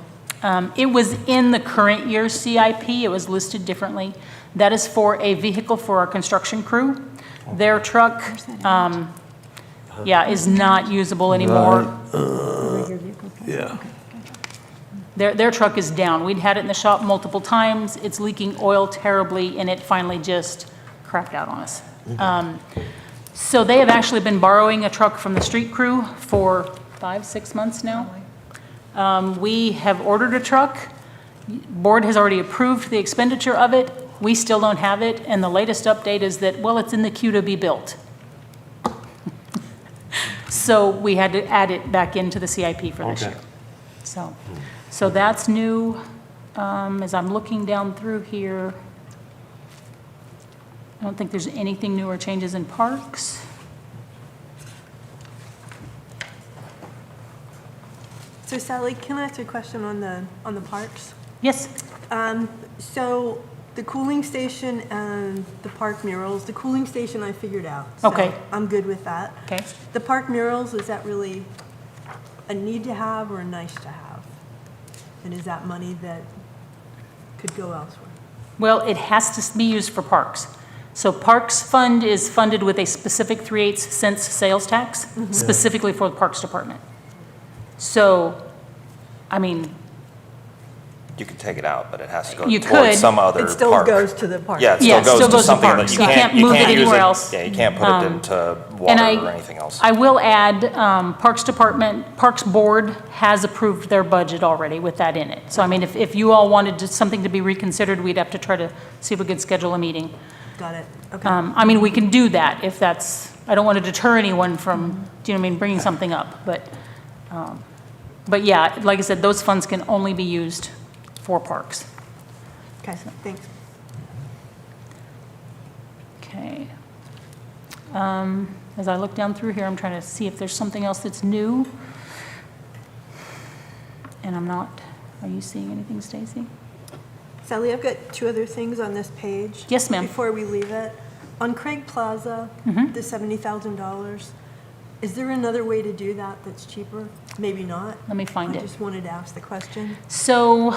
It was in the current year's CIP, it was listed differently. That is for a vehicle for our construction crew. Their truck, is not usable anymore. Yeah. Their truck is down. We'd had it in the shop multiple times. It's leaking oil terribly, and it finally just crapped out on us. So they have actually been borrowing a truck from the street crew for 5, 6 months now. We have ordered a truck. Board has already approved the expenditure of it. We still don't have it, and the latest update is that, well, it's in the queue to be built. So we had to add it back into the CIP for this Okay. year. So that's new. As I'm looking down through here, I don't think there's anything new or changes in parks. So Sally, can I ask you a question on the parks? Yes? So the cooling station and the park murals, the cooling station I figured out. So Okay. I'm good with that. Okay. The park murals, is that really a need to have or a nice to have? And is that money that could go elsewhere? Well, it has to be used for parks. So Parks Fund is funded with a specific 3/8 cents sales tax, specifically for the Parks Department. So, I mean, You could take it out, but it has to go You could. towards some other It park. still goes to the park. Yeah, it Yeah, still goes to something that parks. you can't move it use anywhere else. Yeah, you can't put it into And water or anything else. I will add, Parks Department, Parks Board has approved their budget already with that in it. So I mean, if you all wanted something to be reconsidered, we'd have to try to see if we could schedule a meeting. Got it, okay. I mean, we can do that if that's, I don't want to deter anyone from, do you know what I mean, bringing something up. But yeah, like I said, those funds can only be used for parks. Okay, thanks. Okay. As I look down through here, I'm trying to see if there's something else that's new. And I'm not, are you seeing anything, Stacy? Sally, I've got 2 other things on this page. Yes, ma'am. Before we leave it. On Craig Plaza, the $70,000, is there another way to do that that's cheaper? Maybe not. Let me find I it. just wanted to ask the question. So,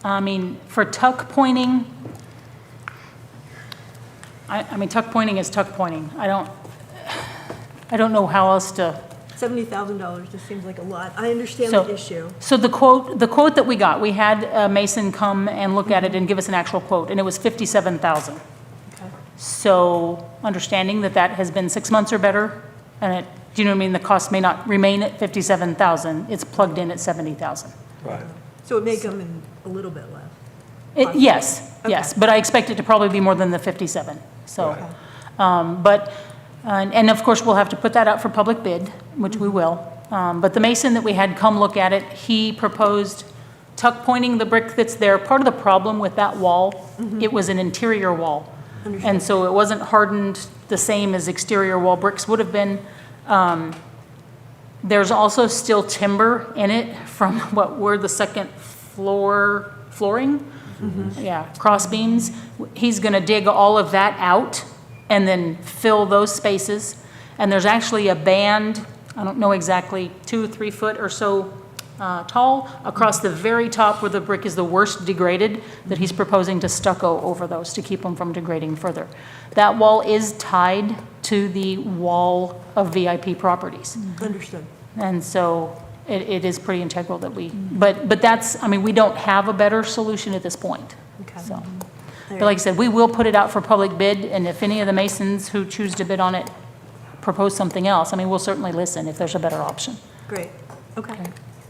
I mean, for tuck pointing, I mean, tuck pointing is tuck pointing. I don't know how else to. $70,000 just seems like a lot. I understand So- the issue. So the quote that we got, we had Mason come and look at it and give us an actual quote, and it was 57,000. Okay. So understanding that that has been 6 months or better, and it, do you know what I mean, the cost may not remain at 57,000, it's plugged in at 70,000. Right. So it may come in a little bit less. Yes, yes, but I expect it to probably be more than the 57, so. But, and of course, we'll have to put that out for public bid, which we will. But the mason that we had come look at it, he proposed tuck pointing the brick that's there. Part of the problem with that wall, it was an interior wall. And so it wasn't hardened the same as exterior wall bricks would have been. There's also still timber in it from what were the second flooring? Yeah, cross beams. He's gonna dig all of that out and then fill those spaces. And there's actually a band, I don't know exactly, 2 or 3 foot or so tall, across the very top where the brick is the worst degraded, that he's proposing to stucco over those to keep them from degrading further. That wall is tied to the wall of VIP properties. Understood. And so it is pretty integral that we, but that's, I mean, we don't have a better solution at this point. Okay. So, but like I said, we will put it out for public bid, and if any of the masons who choose to bid on it propose something else, I mean, we'll certainly listen if there's a better option. Great, okay,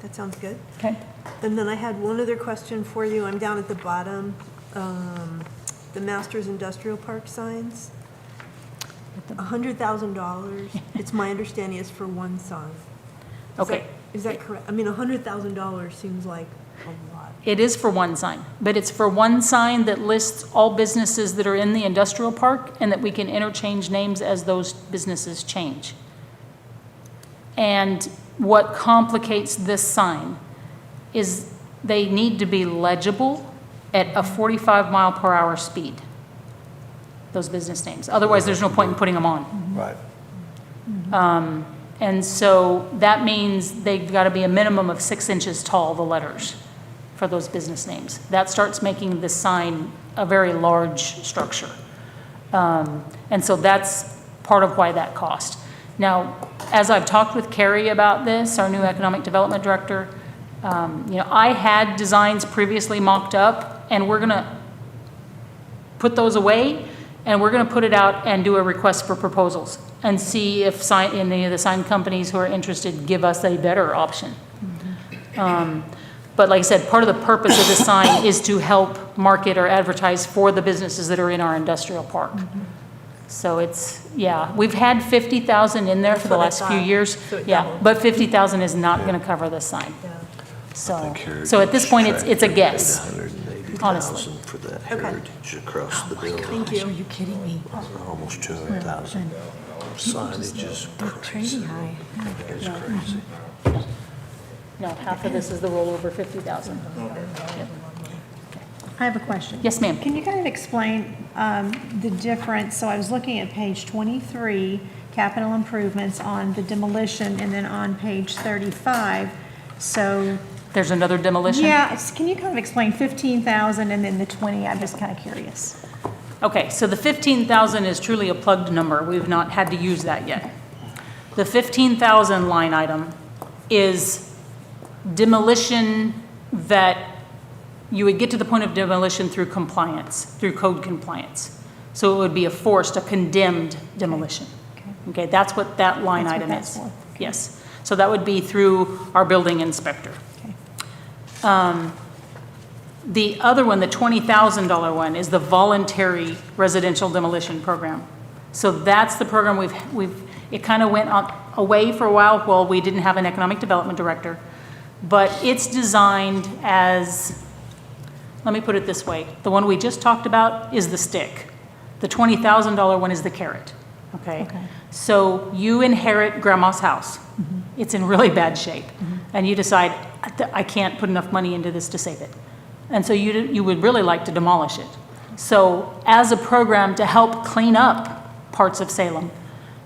that sounds good. Okay? And then I had one other question for you. I'm down at the bottom. The Masters Industrial Park signs, $100,000. It's my understanding is for one sign. Okay. Is that correct? I mean, $100,000 seems like a lot. It is for one sign, but it's for one sign that lists all businesses that are in the industrial park and that we can interchange names as those businesses change. And what complicates this sign is they need to be legible at a 45 mile per hour speed, those business names. Otherwise, there's no point in putting them on. Right. And so that means they've got to be a minimum of 6 inches tall, the letters, for those business names. That starts making the sign a very large structure. And so that's part of why that cost. Now, as I've talked with Carrie about this, our new economic development director, you know, I had designs previously mocked up, and we're going to put those away and we're going to put it out and do a request for proposals and see if any of the sign companies who are interested give us a better option. But like I said, part of the purpose of the sign is to help market or advertise for the businesses that are in our industrial park. So it's, yeah, we've had 50,000 in there for the That's what last I few thought. years. So it Yeah, doubled. but 50,000 is not going to cover the sign. Yeah. So at this point, it's a guess. Honestly. For that Okay. heritage across the building. Thank you. Are you kidding me? Almost 200,000. Signage is Crazy high. It's crazy. No, half of this is the rollover 50,000. I have a question. Yes, ma'am. Can you kind of explain the difference? So I was looking at page 23, capital improvements on the demolition, and then on page 35, so, There's another demolition? yeah, can you kind of explain 15,000 and then the 20? I'm just kind of curious. Okay, so the 15,000 is truly a plugged number. We've not had to use that yet. The 15,000 line item is demolition that you would get to the point of demolition through compliance, through code compliance. So it would be a forced, a condemned demolition. Okay, that's what that line That's what item that's is. for. Okay. Yes. So that would be through our building inspector. Okay. The other one, the $20,000 one, is the voluntary residential demolition program. So that's the program it kind of went away for a while while we didn't have an economic development director. But it's designed as, let me put it this way, the one we just talked about is the stick. The $20,000 one is the carrot, okay? Okay. So you inherit grandma's house. It's in really bad shape. And you decide, I can't put enough money into this to save it. And so you would really like to demolish it. So as a program to help clean up parts of Salem,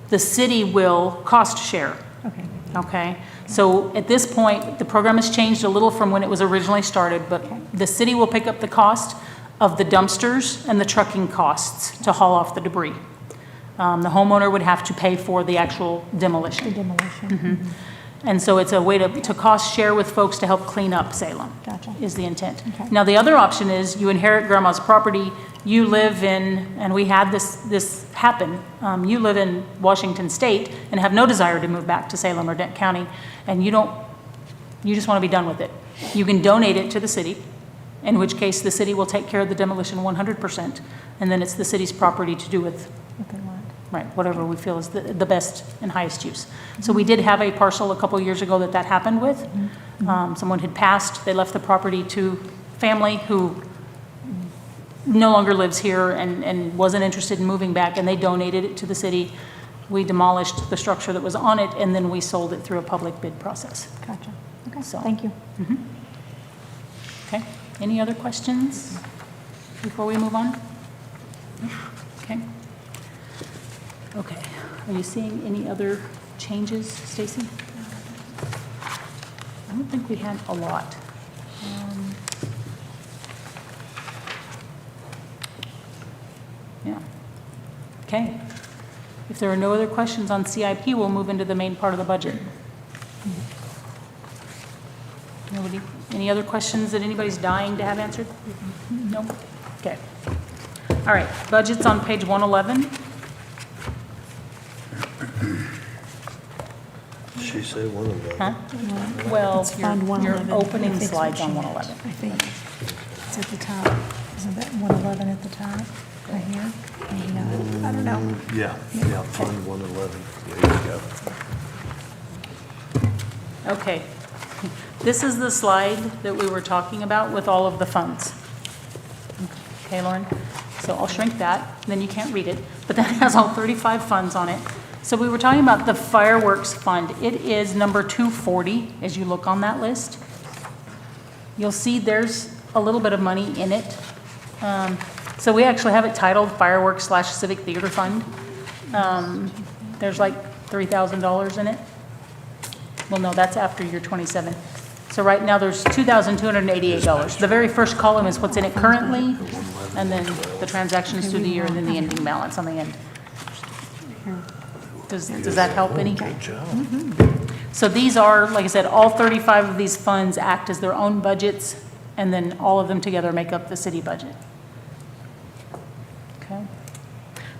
the city will cost share. Okay. Okay, so at this point, the program has changed a little from when it was originally started, but the city will pick up the cost of the dumpsters and the trucking costs to haul off the debris. The homeowner would have to pay for the actual The demolition. demolition. And so it's a way to cost share with folks to help clean up Salem. Gotcha. Is the intent. Okay. Now, the other option is you inherit grandma's property, you live in, and we had this happen, you live in Washington State and have no desire to move back to Salem or Dent County, and you just want to be done with it. You can donate it to the city, in which case the city will take care of the demolition 100%, and then it's the city's property to do with, What they want. right, whatever we feel is the best and highest use. So we did have a parcel a couple years ago that happened with. Someone had passed, they left the property to family who no longer lives here and wasn't interested in moving back, and they donated it to the city. We demolished the structure that was on it, and then we sold it through a public bid process. Gotcha. Okay, So- thank you. Okay, any other questions before we move on? Okay. Okay, are you seeing any other changes, Stacy? I don't think we had a lot. Yeah. Okay. If there are no other questions on CIP, we'll move into the main part of the budget. Nobody, any other questions that anybody's dying to have answered? No? Okay. All right, budget's on page 111. She said one of them. Huh? Well, It's Fund your 111. opening I think slide's so. on 111. I think it's at the top. Isn't that 111 at the top, right here? Maybe not. I don't know. Yeah, Fund 111. There you go. Okay. This is the slide that we were talking about with all of the funds. Okay, Lauren? So I'll shrink that, then you can't read it, but that has all 35 funds on it. So we were talking about the fireworks fund. It is number 240 as you look on that list. You'll see there's a little bit of money in it. So we actually have it titled Fireworks/Civic Theater Fund. There's like $3,000 in it. Well, no, that's after year 27. So right now, there's $2,288. The very first column is what's in it currently, and then the transactions through the year, and then the ending balance on the end. Does that help any? Good job. So these are, like I said, all 35 of these funds act as their own budgets, and then all of them together make up the city budget. Okay?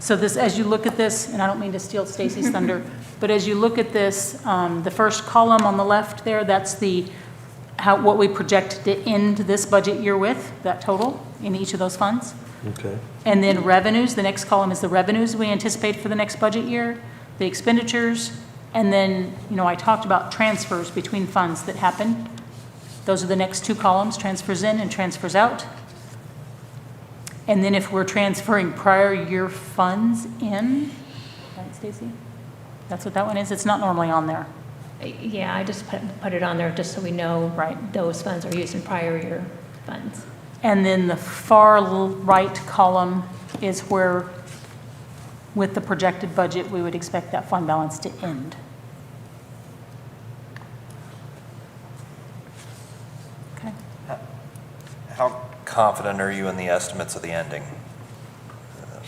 So this, as you look at this, and I don't mean to steal Stacy's thunder, but as you look at this, the first column on the left there, that's what we project to end this budget year with, that total in each of those funds. Okay. And then revenues, the next column is the revenues we anticipate for the next budget year, the expenditures, and then, I talked about transfers between funds that happen. Those are the next two columns, transfers in and transfers out. And then if we're transferring prior year funds in, right, Stacy? That's what that one is? It's not normally on there. Yeah, I just put it on there just so we know Right. those funds are used in prior year funds. And then the far right column is where, with the projected budget, we would expect that fund balance to end. Okay. How confident are you in the estimates of the ending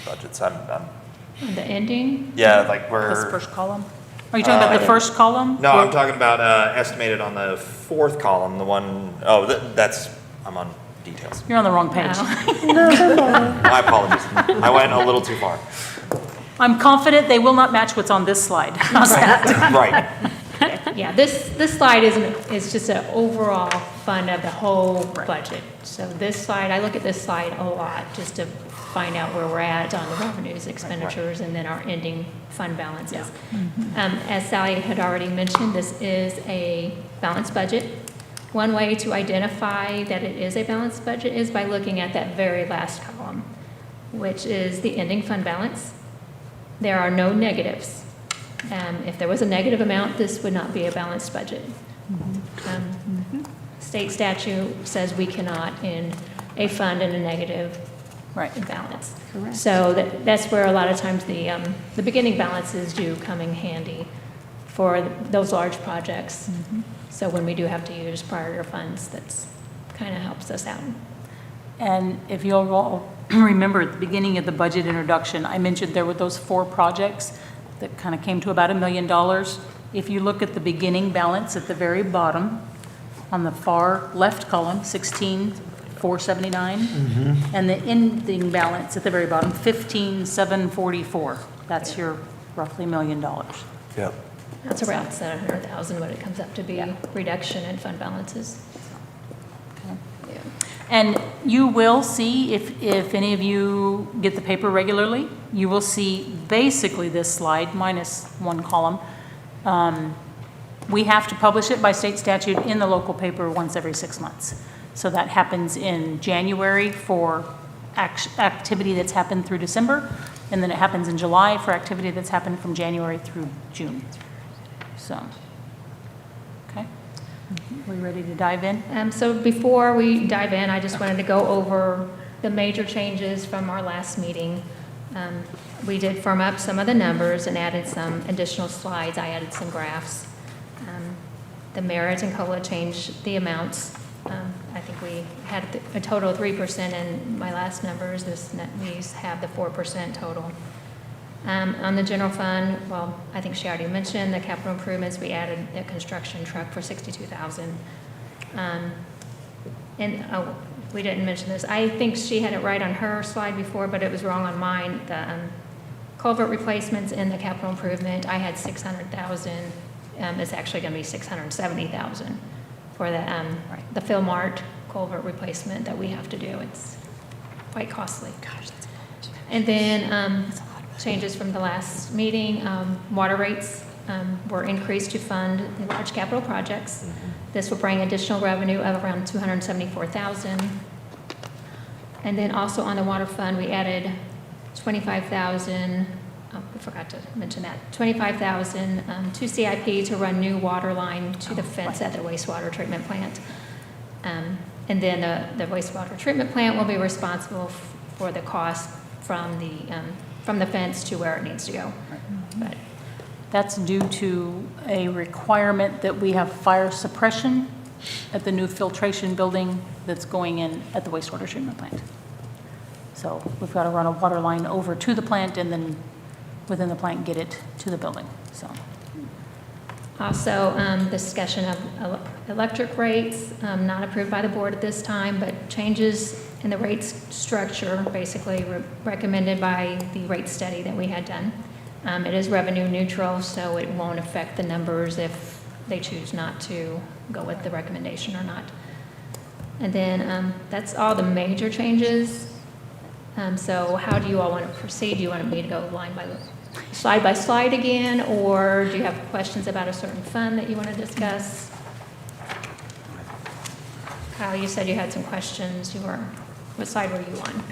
budgets? The ending, Yeah, like This we're, first column? Are you talking about the first column? no, I'm talking about estimated on the fourth column, the one, I'm on details. You're on the wrong page. My apologies. I went a little too far. I'm confident they will not match what's on this slide. How's that? Right. yeah, this slide is just an overall fund of the whole budget. So this slide, I look at this slide a lot just to find out where we're at on the revenues, expenditures, and then our ending fund balances. As Sally had already mentioned, this is a balanced budget. One way to identify that it is a balanced budget is by looking at that very last column, which is the ending fund balance. There are no negatives. If there was a negative amount, this would not be a balanced budget. State statute says we cannot end a fund in a negative Right. balance. Correct. So that's where a lot of times the beginning balances do come in handy for those large projects. So when we do have to use prior year funds, that's kind of helps us out. And if you'll all remember at the beginning of the budget introduction, I mentioned there were those 4 projects that kind of came to about $1 million. If you look at the beginning balance at the very bottom, on the far left column, 16,479, and the ending balance at the very bottom, 15,744. That's your roughly $1 million. Yep. That's around 700,000 what it comes up to be, Yeah. reduction in fund balances. Yeah. And you will see, if any of you get the paper regularly, you will see basically this slide minus one column. We have to publish it by state statute in the local paper once every 6 months. So that happens in January for activity that's happened through December, and then it happens in July for activity that's happened from January through June. So, okay. We ready to dive in? So before we dive in, I just wanted to go over the major changes from our last meeting. We did firm up some of the numbers and added some additional slides. I added some graphs. The merit and COLA changed the amounts. I think we had a total of 3% in my last numbers. These have the 4% total. On the general fund, well, I think she already mentioned the capital improvements. We added a construction truck for $62,000. We didn't mention this. I think she had it right on her slide before, but it was wrong on mine. The culvert replacements in the capital improvement, I had $600,000. It's actually going to be $670,000 for the Phil Mart culvert replacement that we have to do. It's quite costly. Gosh, that's a lot. And then changes from the last meeting, water rates were increased to fund the large capital projects. This will bring additional revenue of around $274,000. And then also on the water fund, we added $25,000. I forgot to mention that. $25,000 to CIP to run new water line to the fence at the wastewater treatment plant. And then the wastewater treatment plant will be responsible for the cost from the fence to where it needs to go. But That's due to a requirement that we have fire suppression at the new filtration building that's going in at the wastewater treatment plant. So we've got to run a water line over to the plant and then within the plant get it to the building, so. also, discussion of electric rates, not approved by the board at this time, but changes And the rate structure, basically recommended by the rate study that we had done. It is revenue neutral, so it won't affect the numbers if they choose not to go with the recommendation or not. And then that's all the major changes. So how do you all want to proceed? Do you want me to go slide by slide again, or do you have questions about a certain fund that you want to discuss? Kyle, you said you had some questions. What side were you on?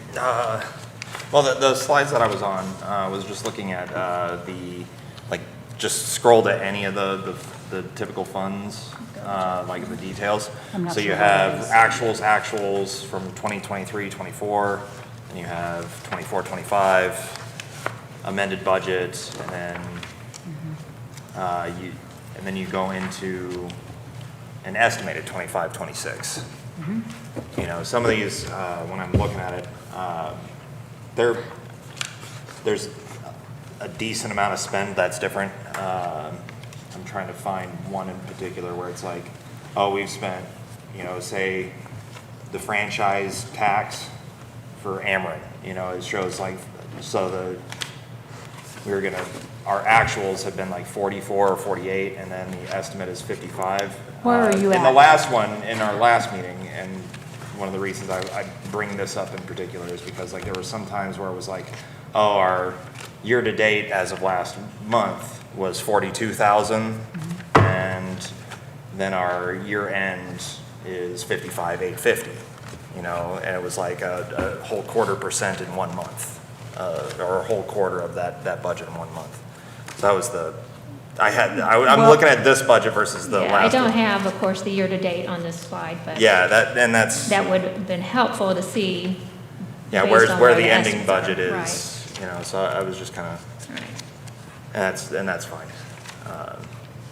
Well, the slides that I was on was just looking at just scroll to any of the typical funds, like the details. I'm not So you sure what have that actuals from 2023, 24, and you have 24, 25, amended budget, and then you go into an estimated 25, 26. You know, some of these, when I'm looking at it, there's a decent amount of spend that's different. I'm trying to find one in particular where it's like, oh, we've spent, you know, say the franchise tax for Ameren, you know, it shows like, our actuals have been like 44 or 48, and then the estimate is 55. Where are you In the at? last one, in our last meeting, and one of the reasons I bring this up in particular is because like there were some times where it was like, oh, our year-to-date as of last month was 42,000, and then our year-end is 55,850, you know, and it was like a whole 0.25% in 1 month, or a whole quarter of that budget in 1 month. So that was I'm looking at this budget versus the Yeah, I last don't one. have, of course, the year-to-date on this slide, but Yeah, that's, that would have been helpful to see. yeah, based where on the ending estimates are. budget Right. is, you know, so I was just kind of, and that's fine.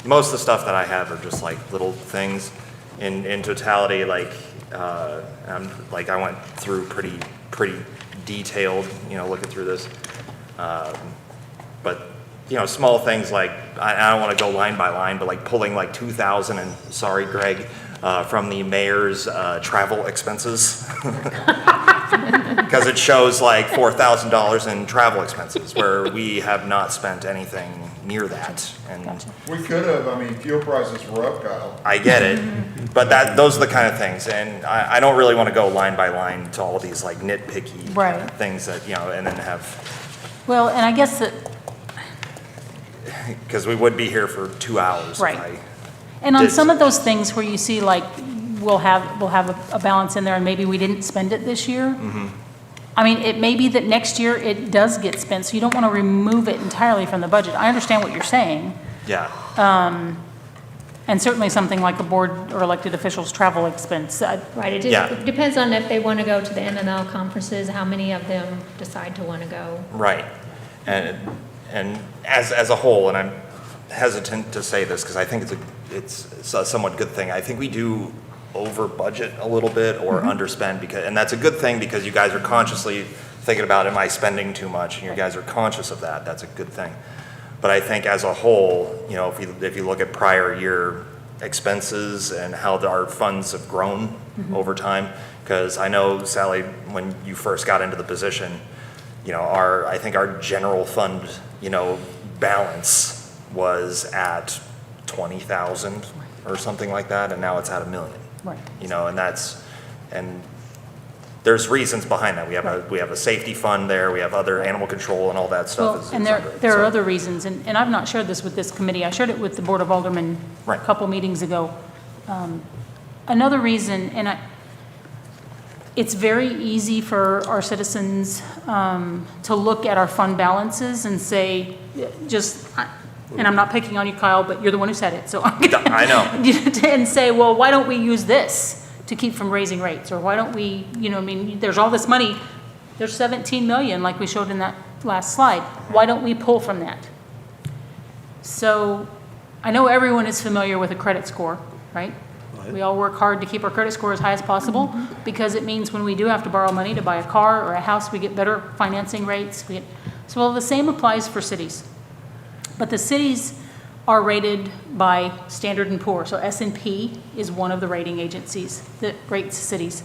Most of the stuff that I have are just like little things in totality, like, I went through pretty detailed, you know, looking through this. But, you know, small things like, I don't want to go line by line, but like pulling like 2,000, and sorry, Greg, from the mayor's travel expenses. Because it shows like $4,000 in travel expenses, where we have not spent anything near that. And We could have, I mean, fuel prices were up, Kyle. I get it, but those are the kind of things, and I don't really want to go line by line to all these like nitpicky Right. kind of things that, you know, and then have, Well, and I guess that, because we would be here for 2 hours. if Right. I and on did some of those things where you see like, we'll have a balance in there and maybe we didn't spend it this year. I mean, it may be that next year it does get spent, so you don't want to remove it entirely from the budget. I understand what you're saying. Yeah, And certainly something like a board or elected officials' travel expense. Right, it Yeah. just depends on if they want to go to the MML conferences, how many of them decide to want to go. right. And as a whole, and I'm hesitant to say this because I think it's a somewhat good thing. I think we do over budget a little bit or underspend, and that's a good thing because you guys are consciously thinking about, am I spending too much? And you guys are conscious of that. That's a good thing. But I think as a whole, you know, if you look at prior year expenses and how our funds have grown over time, because I know, Sally, when you first got into the position, you know, I think our general fund, you know, balance was at 20,000 or something like that, and now it's at $1 million. Right. You know, and there's reasons behind that. We have a safety fund there, we have other animal control and all that stuff. Well, is and under it. there are So- other reasons, and I've not shared this with this committee. I shared it with the Board of Aldermen a Right. couple meetings ago. Another reason, it's very easy for our citizens to look at our fund balances and say, and I'm not picking on you, Kyle, but you're the one who said it, so I'm gonna. I know. And say, well, why don't we use this to keep from raising rates? Or why don't we, you know, I mean, there's all this money, there's 17 million like we showed in that last slide. Why don't we pull from that? So I know everyone is familiar with a credit score, right? We all work hard to keep our credit score as high as possible because it means when we do have to borrow money to buy a car or a house, we get better financing rates. So the same applies for cities. But the cities are rated by Standard & Poor's. So S&P is one of the rating agencies that rates cities.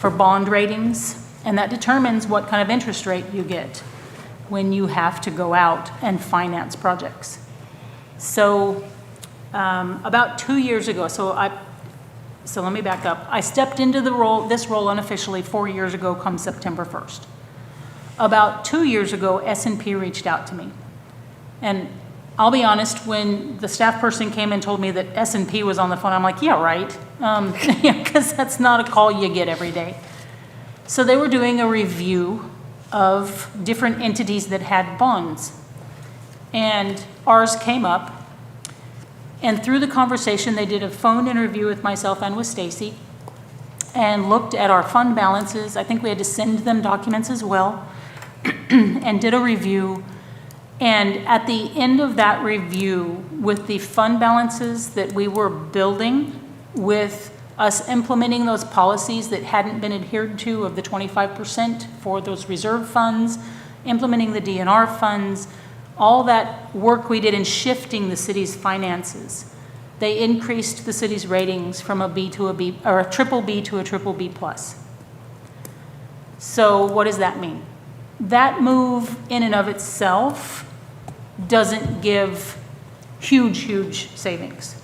for bond ratings, and that determines what kind of interest rate you get when you have to go out and finance projects. So about 2 years ago, so let me back up. I stepped into this role unofficially 4 years ago come September 1st. About 2 years ago, S&P reached out to me. And I'll be honest, when the staff person came and told me that S&P was on the phone, I'm like, yeah, right. Because that's not a call you get every day. So they were doing a review of different entities that had bonds. And ours came up. And through the conversation, they did a phone interview with myself and with Stacy and looked at our fund balances. I think we had to send them documents as well and did a review. And at the end of that review, with the fund balances that we were building, with us implementing those policies that hadn't been adhered to of the 25% for those reserve funds, implementing the DNR funds, all that work we did in shifting the city's finances, they increased the city's ratings from a B to a B, or a triple B to a triple B plus. So what does that mean? That move in and of itself doesn't give huge savings.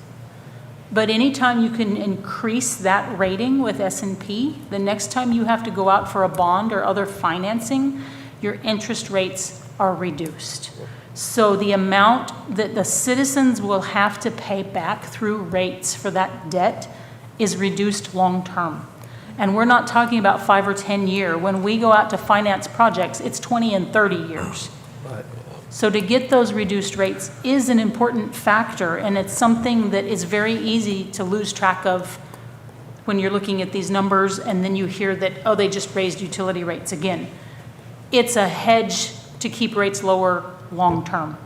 But anytime you can increase that rating with S&P, the next time you have to go out for a bond or other financing, your interest rates are reduced. So the amount that the citizens will have to pay back through rates for that debt is reduced long-term. And we're not talking about 5 or 10 year. When we go out to finance projects, it's 20 and 30 years. So to get those reduced rates is an important factor, and it's something that is very easy to lose track of when you're looking at these numbers and then you hear that, oh, they just raised utility rates again. It's a hedge to keep rates lower long-term.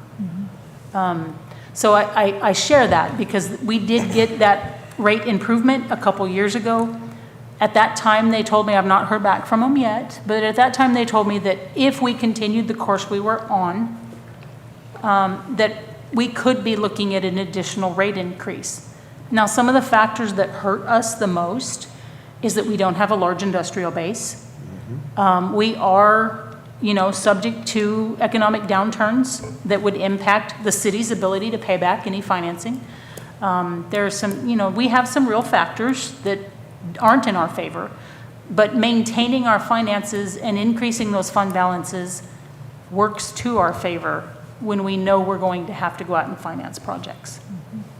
So I share that because we did get that rate improvement a couple years ago. At that time, they told me, I've not heard back from them yet, but at that time they told me that if we continued the course we were on, that we could be looking at an additional rate increase. Now, some of the factors that hurt us the most is that we don't have a large industrial base. We are, subject to economic downturns that would impact the city's ability to pay back any financing. There are some, we have some real factors that aren't in our favor, but maintaining our finances and increasing those fund balances works to our favor when we know we're going to have to go out and finance projects.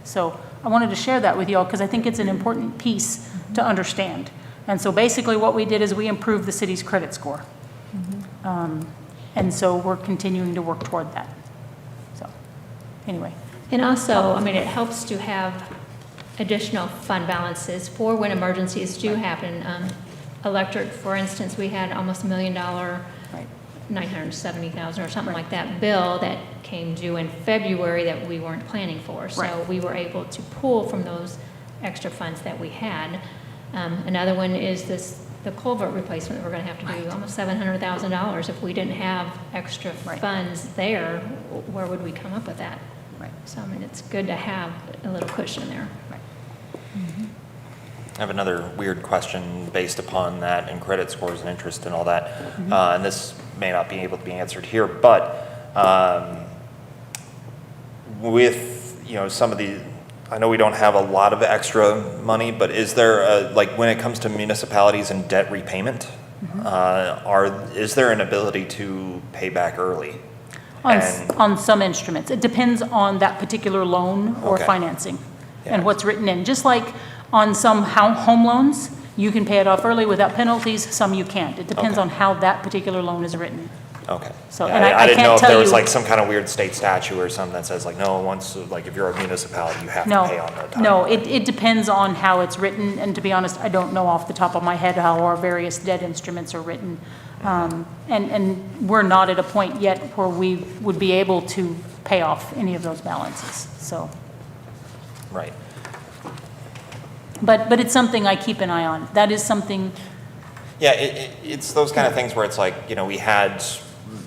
So I wanted to share that with you all because I think it's an important piece to understand. And so basically what we did is we improved the city's credit score. And so we're continuing to work toward that. So anyway. And also, it helps to have additional fund balances for when emergencies do happen. Electric, for instance, we had almost $1 million, Right. 970,000 or something like that bill that came due in February that we weren't planning for. So Right. we were able to pull from those extra funds that we had. Another one is the culvert replacement that we're going to have to do, almost $700,000. If we didn't have extra Right. funds there, where would we come up with that? Right. So, it's good to have a little cushion there. I have another weird question based upon that and credit scores and interest and all that. And this may not be able to be answered here, but with, some of the, I know we don't have a lot of extra money, but is there, when it comes to municipalities and debt repayment, is there an ability to pay back early? On some instruments. It depends on that particular loan or Okay. financing and Yeah. what's written in. Just like on some home loans, you can pay it off early without penalties, some you can't. It depends Okay. on how that particular loan is written. Okay. So, Yeah, and I didn't can't know if tell there was you- some kind of weird state statute or something that says no, once, if you're a municipality, you have to No, pay on the time. no, it depends on how it's written, and to be honest, I don't know off the top of my head how our various debt instruments are written. And we're not at a point yet where we would be able to pay off any of those balances, so. Right. But it's something I keep an eye on. That is something, Yeah, it's those kind of things where it's like, we had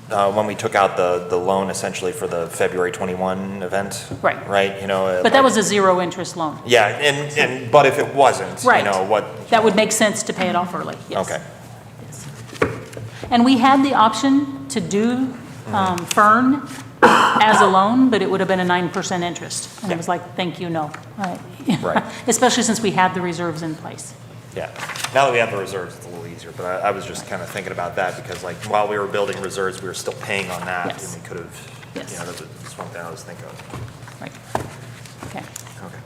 when we took out the loan essentially for the February 21 event. Right. Right, you know. But that was a zero interest loan. Yeah, and, but if it wasn't, you Right. know, what, That would make sense to pay it off early, yes. okay. And we had the option to do Fern as a loan, but it would have been a 9% interest. And it was like, thank you, no. Right. Especially since we had the reserves in place. Yeah, now that we have the reserves, it's a little easier, but I was just kind of thinking about that because like while we were building reserves, we were still paying on that. Yes. And we could have, Yes. you know, that was just one thing I was thinking of. Right. Okay. Okay.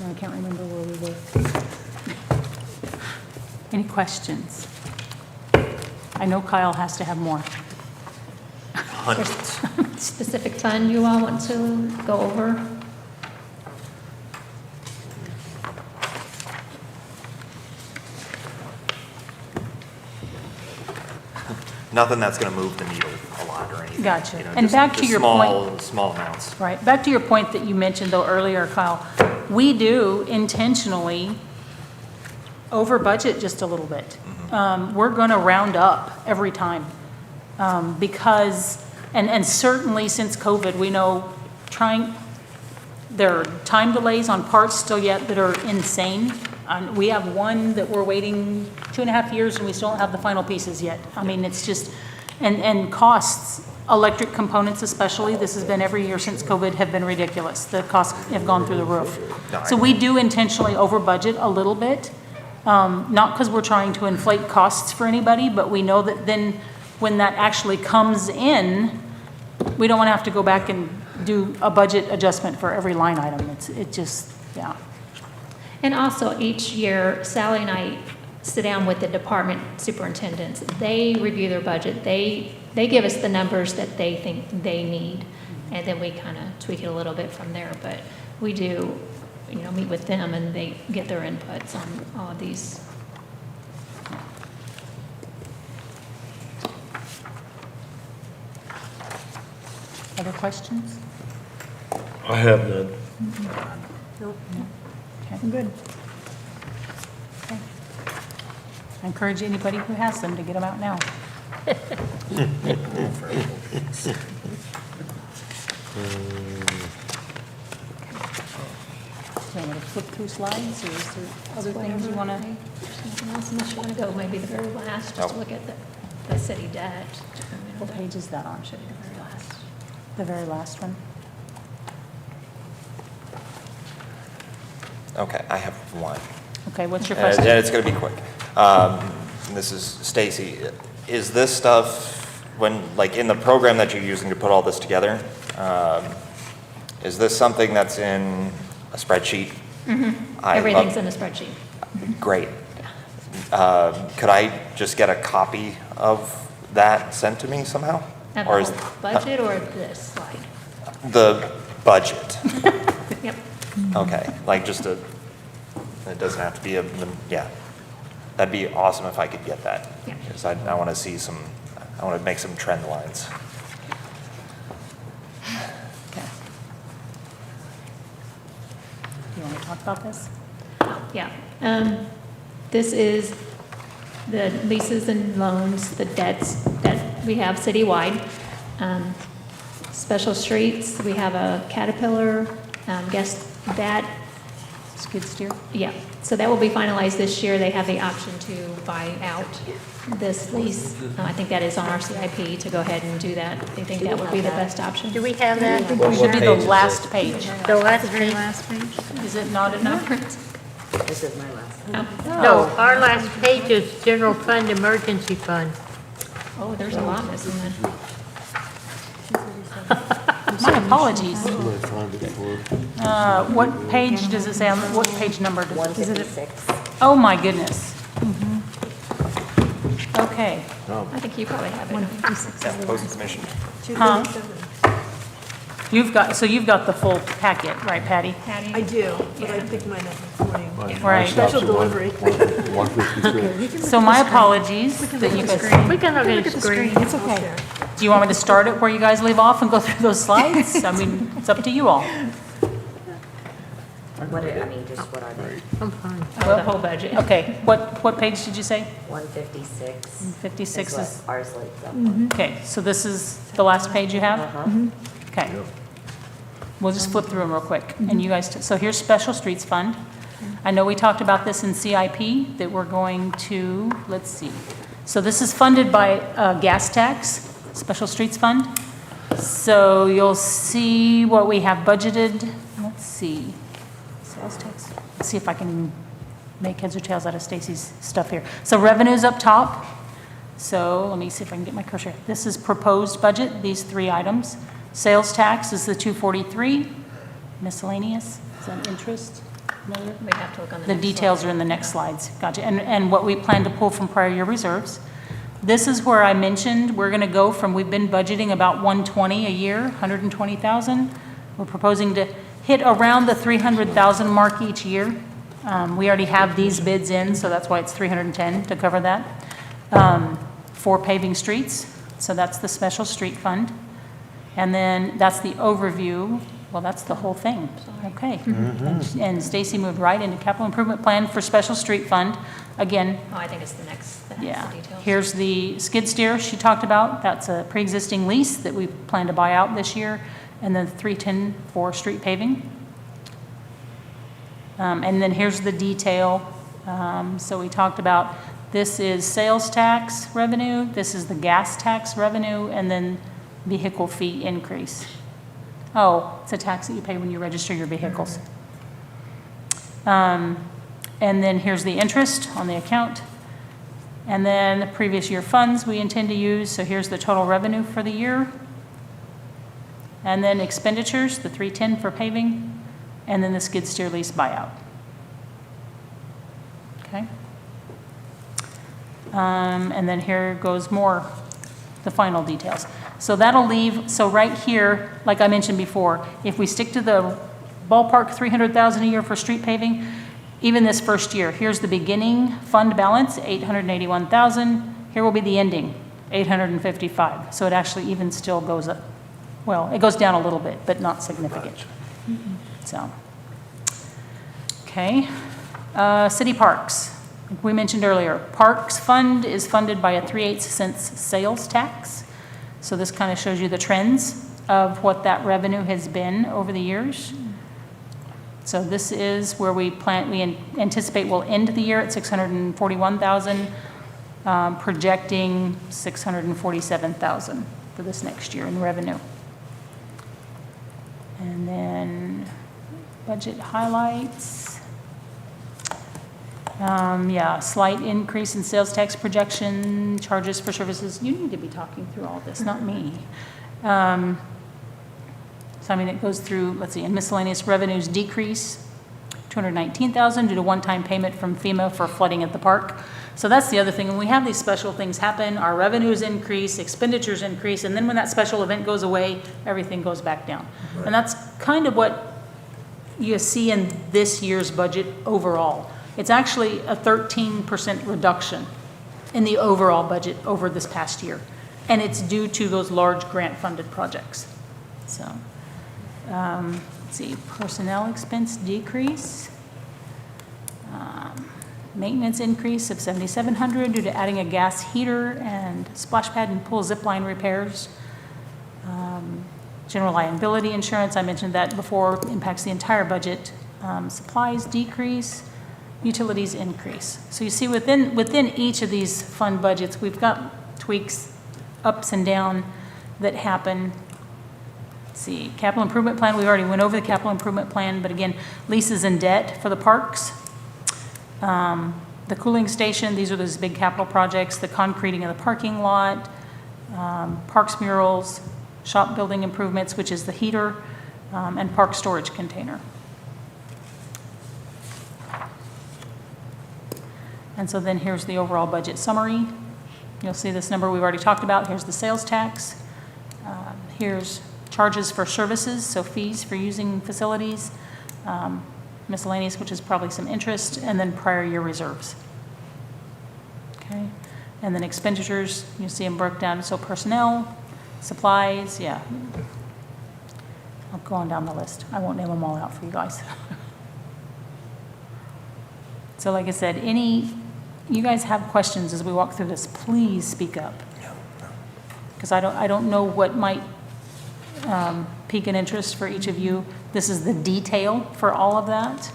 I can't remember where we were. Any questions? I know Kyle has to have more. Hundreds. Specific fund you all want to go over? Nothing that's going to move the needle a lot or anything. Gotcha. you know, And just- back to just your small- point- Small amounts. Right. Back to your point that you mentioned though earlier, Kyle, we do intentionally over budget just a little bit. We're going to round up every time because, and certainly since COVID, we know there are time delays on parts still yet that are insane. We have one that we're waiting 2.5 years and we still don't have the final pieces yet. I mean, it's just, and costs, electric components especially, this has been every year since COVID, have been ridiculous. The costs have gone through the roof. So we do intentionally over budget a little bit, not because we're trying to inflate costs for anybody, but we know that then when that actually comes in, we don't want to have to go back and do a budget adjustment for every line item. It just, yeah. And also, each year, Sally and I sit down with the department superintendents. They review their budget. They give us the numbers that they think they need, and then we kind of tweak it a little bit from there. But we do, you know, meet with them, and they get their inputs on all of these. Other questions? I have none. Okay, good. Okay. I encourage anybody who has them to get them out now. Do you want me to flip through slides, or is there other things you want to? Something else, unless you want to go maybe the very last, just to look at the city debt. What page is that on? Should be the very last. The very last one? Okay, I have one. Okay, what's your And question? it's going to be quick. This is Stacy. Is this stuff, when, like, in the program that you're using to put all this together, is this something that's in a spreadsheet? Everything's in a spreadsheet. Great. Could I just get a copy of that sent to me somehow? Of Or the is whole budget or this slide? the budget? Yep. Okay, like just a, it doesn't have to be yeah. That'd be awesome if I could get that. Yeah. Because I want to see I want to make some trend lines. Okay. Do you want to talk about this? Yeah. This is the leases and loans, the debts that we have citywide. Special streets, we have a Caterpillar, guess that, Skid steer? yeah. So that will be finalized this year. They have the option to buy out this lease. I think that is on our CIP to go ahead and do that. They think that would be the best option. Do we have that? It should be the last page. The last Very page? last page. Is it not enough? This is my last. No, our last page is general fund, emergency fund. Oh, there's a lot missing then. My apologies. What page does it say, on what page number does it? 156. Oh, my goodness. Okay. I think you probably have it. Yeah, post commission. Huh? You've got the full packet, right, Patty? Patty? I do, but I picked mine up this morning. Right. Special delivery. So my apologies that you guys, We can look at the screen. It's okay. do you want me to start it where you guys leave off and go through those slides? I mean, it's up to you all. What, I mean, just what are they? I'm fine. Oh, the whole budget. Okay, what page did you say? 156. 56 is is, what ours lights up on. okay, so this is the last page you have? Uh-huh. Okay. We'll just flip through them real quick, and you guys, so here's Special Streets Fund. I know we talked about this in CIP, that we're going to, let's see. So this is funded by gas tax, Special Streets Fund. So you'll see what we have budgeted, let's see, sales tax. Let's see if I can make heads or tails out of Stacy's stuff here. So revenue's up top. So let me see if I can get my cursor. This is proposed budget, these three items. Sales tax is the 243. Miscellaneous, is that interest? Another? We have to look on the The next details slide. are in the next slides. Gotcha. And what we plan to pull from prior year reserves. This is where I mentioned we're going to go from, we've been budgeting about 120 a year, 120,000. We're proposing to hit around the 300,000 mark each year. We already have these bids in, so that's why it's 310 to cover that. For paving streets, so that's the special street fund. And then that's the overview. Well, that's the whole thing. Okay. And Stacy moved right into capital improvement plan for special street fund. Again, Oh, I think it's the next, that has yeah. the details. Here's the skid steer she talked about. That's a pre-existing lease that we plan to buy out this year. And then 310 for street paving. And then here's the detail. So we talked about, this is sales tax revenue, this is the gas tax revenue, and then vehicle fee increase. Oh, it's a tax that you pay when you register your vehicles. And then here's the interest on the account. And then the previous year funds we intend to use. So here's the total revenue for the year. And then expenditures, the 310 for paving, and then the skid steer lease buyout. Okay. And then here goes more, the final details. So that'll leave, so right here, like I mentioned before, if we stick to the ballpark 300,000 a year for street paving, even this first year, here's the beginning fund balance, 881,000. Here will be the ending, 855. So it actually even still goes up. Well, it goes down a little bit, but not significant. So, okay. City parks. Like we mentioned earlier, parks fund is funded by a 3/8 cents sales tax. So this kind of shows you the trends of what that revenue has been over the years. So this is where we anticipate we'll end the year at 641,000, projecting 647,000 for this next year in revenue. And then budget highlights. Yeah, slight increase in sales tax projection, charges for services. You need to be talking through all this, not me. So I mean, it goes through, let's see, in miscellaneous revenues decrease, 219,000 due to one-time payment from FEMA for flooding at the park. So that's the other thing. When we have these special things happen, our revenues increase, expenditures increase, and then when that special event goes away, everything goes back down. Right. And that's kind of what you see in this year's budget overall. It's actually a 13% reduction in the overall budget over this past year. And it's due to those large grant-funded projects. So, let's see, personnel expense decrease. Maintenance increase of 7,700 due to adding a gas heater and splash pad and pool zip line repairs. General liability insurance, I mentioned that before, impacts the entire budget. Supplies decrease, utilities increase. So you see within each of these fund budgets, we've got tweaks, ups and down that happen. Let's see, capital improvement plan, we already went over the capital improvement plan, but again, leases and debt for the parks. The cooling station, these are those big capital projects, the concreting of the parking lot, parks murals, shop building improvements, which is the heater, and park storage container. And so then here's the overall budget summary. You'll see this number we've already talked about. Here's the sales tax. Here's charges for services, so fees for using facilities, miscellaneous, which is probably some interest, and then prior year reserves. Okay, and then expenditures, you see them broke down, so personnel, supplies, yeah. I'll go on down the list. I won't name them all out for you guys. So like I said, you guys have questions as we walk through this, please speak up. Because I don't know what might pique an interest for each of you. This is the detail for all of that.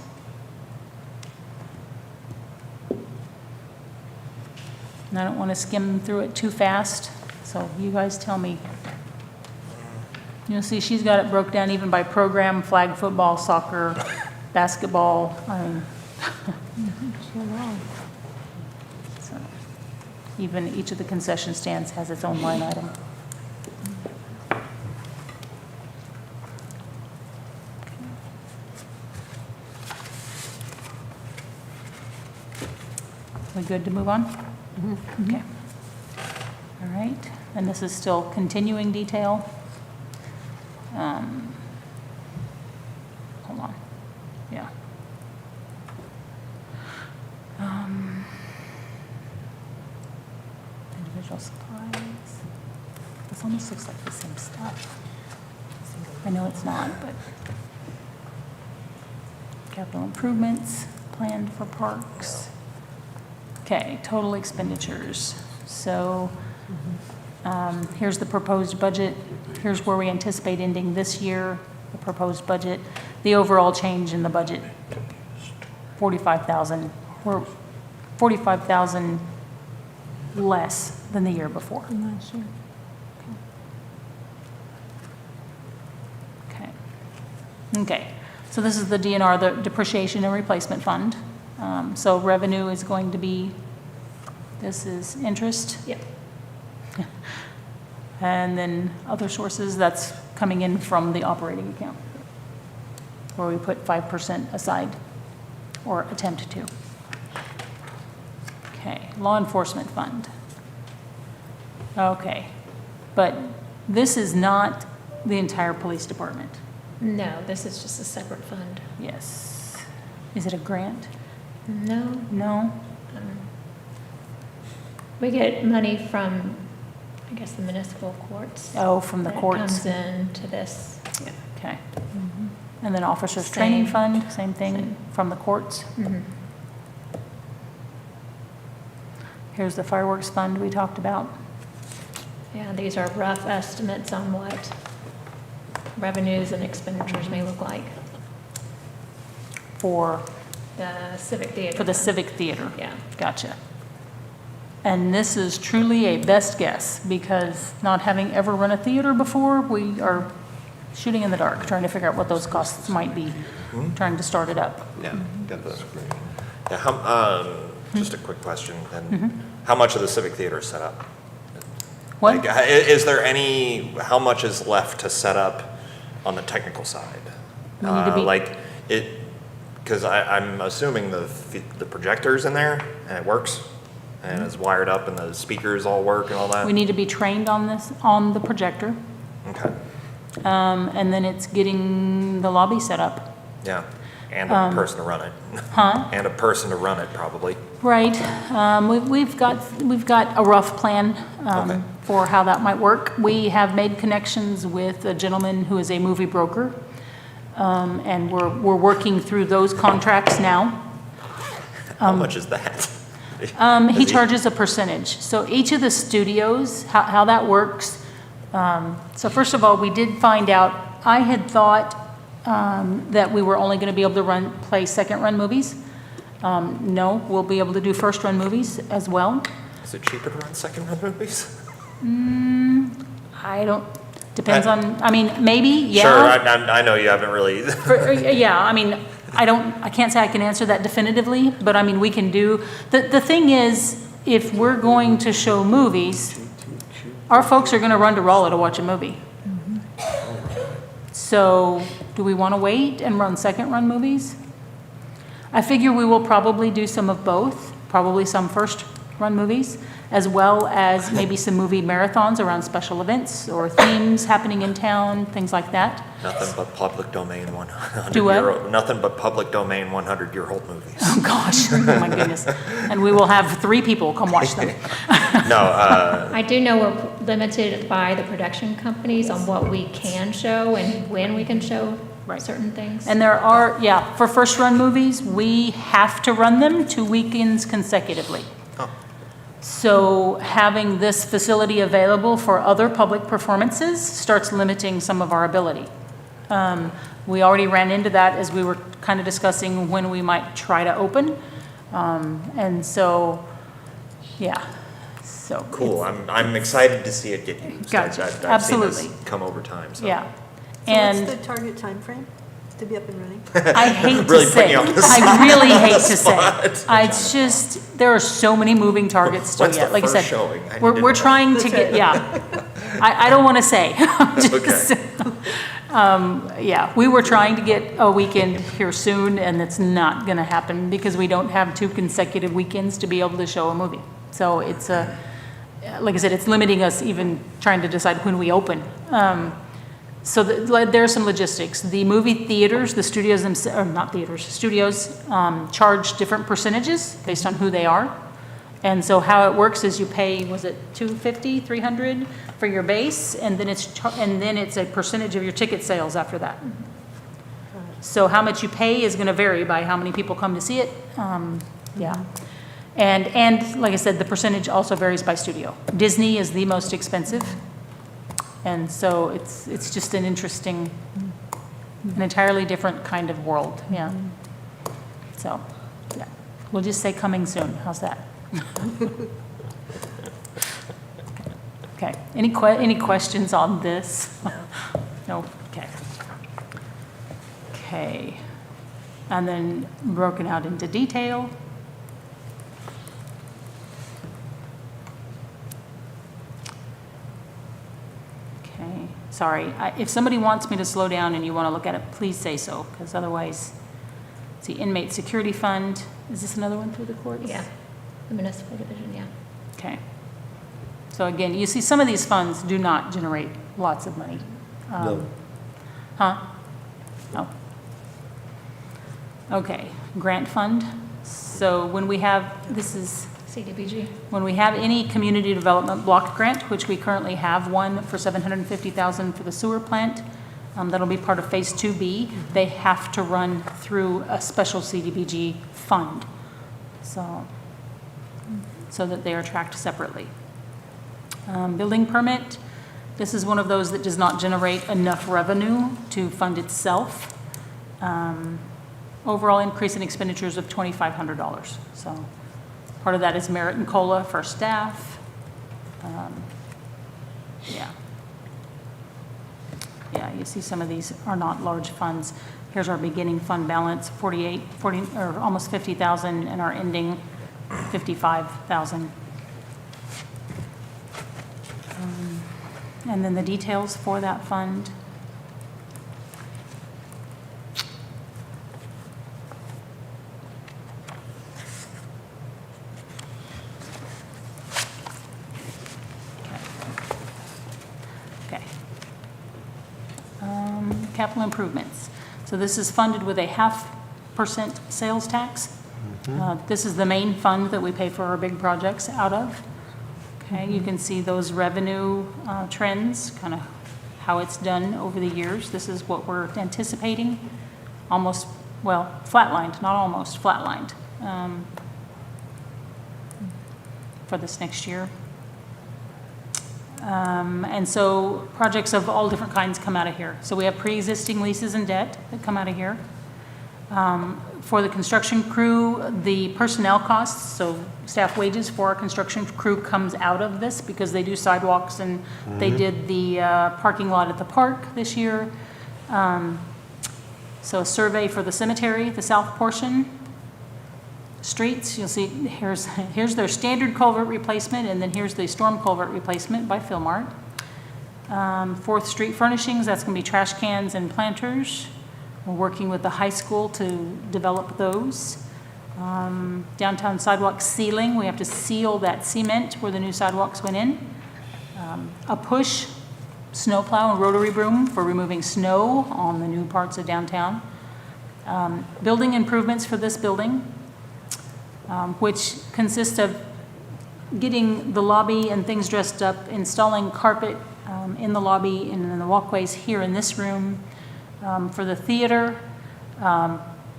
And I don't want to skim through it too fast, so you guys tell me. You'll see she's got it broke down even by program, flag football, soccer, basketball. So, even each of the concession stands has its own line item. We good to move on? Okay. All right, and this is still continuing detail. Hold on, yeah. Individual supplies. This almost looks like the same stuff. I know it's not, but capital improvements planned for parks. Okay, total expenditures. So here's the proposed budget. Here's where we anticipate ending this year, the proposed budget. The overall change in the budget, 45,000. We're 45,000 less than the year before. Okay. Okay. So this is the DNR, the depreciation and replacement fund. So revenue is going to be, this is interest. Yep. And then other sources, that's coming in from the operating account, where we put 5% aside, or attempt to. Okay, law enforcement fund. Okay, but this is not the entire police department. No, this is just a separate fund. Yes. Is it a grant? No, No? we get money from, I guess, the municipal courts. Oh, from the That courts. comes into this. Okay. And then officers training Same. fund, same thing, Same. from the courts. Mhm. Here's the fireworks fund we talked about. Yeah, these are rough estimates on what revenues and expenditures may look like. For The civic theater. the fund. civic theater. Yeah. Gotcha. And this is truly a best guess, because not having ever run a theater before, we are shooting in the dark, trying to figure out what those costs might be, trying to start it up. Yeah, got this. Yeah, just a quick question, then. How much of the Civic Theater is set up? What? Like, is there how much is left to set up on the technical side? We need to be- Like, because I'm assuming the projector's in there, and it works, and it's wired up, and the speakers all work and all that? We need to be trained on this, on the projector, Okay, and then it's getting the lobby set up. yeah, and a person to run it. Huh? And a person to run it, probably. Right. We've got a rough plan Okay. for how that might work. We have made connections with a gentleman who is a movie broker, and we're working through those contracts now. How much is that? He Is charges a percentage. So each of the studios, how that works. So first of all, we did find out, I had thought that we were only going to be able to play second-run movies. No, we'll be able to do first-run movies as well. Is it cheaper to run second-run movies? I don't, depends on, I mean, maybe, yeah. Sure, I know you haven't really. Yeah, I mean, I can't say I can answer that definitively, but I mean, we can do, the thing is, if we're going to show movies, our folks are gonna run to Rolla to watch a movie. So, do we wanna wait and run second-run movies? I figure we will probably do some of both, probably some first-run movies, as well as maybe some movie marathons around special events or themes happening in town, things like that. Nothing but public domain 100 Do what? year old. Nothing but public domain 100-year-old movies. Oh, gosh, oh my goodness. And we will have 3 people come watch them. No, I do know we're limited by the production companies on what we can show and when we can show Right. certain things. And there are, yeah, for first-run movies, we have to run them 2 weekends consecutively. Oh. So having this facility available for other public performances starts limiting some of our ability. We already ran into that as we were kind of discussing when we might try to open. And so, yeah, so. Cool, it's- I'm excited to see it get used. Gotcha. I've seen Absolutely. this come over time, so. Yeah. So And what's the target timeframe to be up and running? I hate to Really say, putting you on the I really hate to spot. say. It's just, there are so many moving targets still When's the yet. Like I first said, showing? I need we're to we're know. trying to get, yeah. I don't want to say. Just, yeah, we were trying to get a weekend here soon, and it's not going to happen because we don't have 2 consecutive weekends to be able to show a movie. So it's like I said, it's limiting us even trying to decide when we open. So there are some logistics. The movie theaters, the studios themselves, or not theaters, studios charge different percentages based on who they are. And so how it works is you pay, was it $250, $300 for your base, and then it's a percentage of your ticket sales after that. So how much you pay is going to vary by how many people come to see it. Yeah. And like I said, the percentage also varies by studio. Disney is the most expensive. And so it's just an interesting, an entirely different kind of world, yeah. So, yeah, we'll just say coming soon, how's that? Okay, any questions on this? No, okay. Okay, and then broken out into detail. Okay, sorry. If somebody wants me to slow down and you want to look at it, please say so, because otherwise, see, inmate security fund, is this another one through the courts? Yeah, the municipal division, yeah. Okay. So again, you see, some of these funds do not generate lots of money. No. Huh? No. Okay, grant fund. So when we have, this is, CDBG. when we have any community development block grant, which we currently have one for $750,000 for the sewer plant, that'll be part of phase 2B, they have to run through a special CDBG fund. So that they are tracked separately. Building permit, this is one of those that does not generate enough revenue to fund itself. Overall increase in expenditures of $2,500. So part of that is merit and COLA for staff. Yeah. Yeah, you see some of these are not large funds. Here's our beginning fund balance, 40, or almost 50,000, and our ending 55,000. And then the details for that fund. Okay. Capital improvements. So this is funded with a 0.5% sales tax. This is the main fund that we pay for our big projects out of. Okay, you can see those revenue trends, kind of how it's done over the years. This is what we're anticipating, almost, well, flatlined, not almost, flatlined for this next year. And so projects of all different kinds come out of here. So we have pre-existing leases and debt that come out of here. For the construction crew, the personnel costs, so staff wages for our construction crew comes out of this because they do sidewalks and they did the parking lot at the park this year. So a survey for the cemetery, the south portion. Streets, you'll see here's their standard culvert replacement, and then here's the storm culvert replacement by Philmart. 4th Street furnishings, that's going to be trash cans and planters. We're working with the high school to develop those. Downtown sidewalk sealing, we have to seal that cement where the new sidewalks went in. A push snowplow and rotary broom for removing snow on the new parts of downtown. Building improvements for this building, which consist of getting the lobby and things dressed up, installing carpet in the lobby and in the walkways here in this room, For the theater,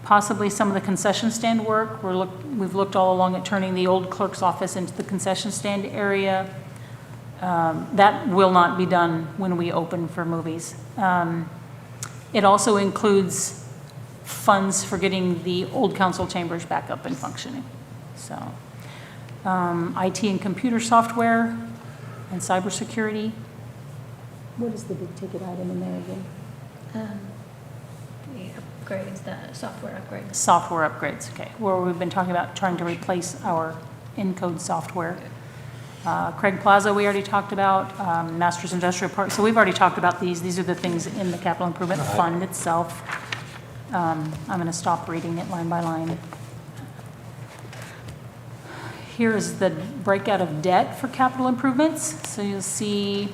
possibly some of the concession stand work. We've looked all along at turning the old clerk's office into the concession stand area. That will not be done when we open for movies. It also includes funds for getting the old council chambers back up and functioning. So, IT and computer software and cybersecurity. What is the big ticket item in there again? The upgrades, the software upgrades. Software upgrades, okay, where we've been talking about trying to replace our Encode software. Craig Plaza, we already talked about, Masters Industrial Park, so we've already talked about these. These are the things in the capital improvement fund itself. I'm going to stop reading it line by line. Here is the breakout of debt for capital improvements. So you'll see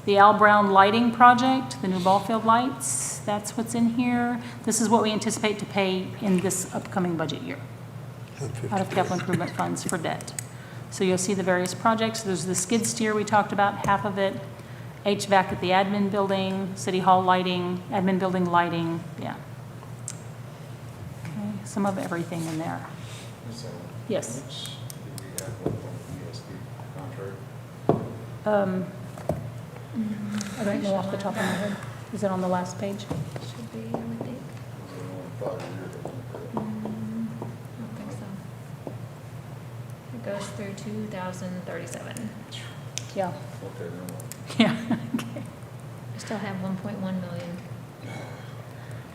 the Al Brown lighting project, the new ball field lights, that's what's in here. This is what we anticipate to pay in this upcoming budget year out of capital improvement funds for debt. So you'll see the various projects. There's the skid steer we talked about, half of it. HVAC at the admin building, city hall lighting, admin building lighting, yeah. Okay, some of everything in there. Yes. I don't know off the top of my head. Is it on the last page? Should be, I would think. I don't think so. It goes through 2037. Yeah. Yeah, okay. I still have 1.1 million.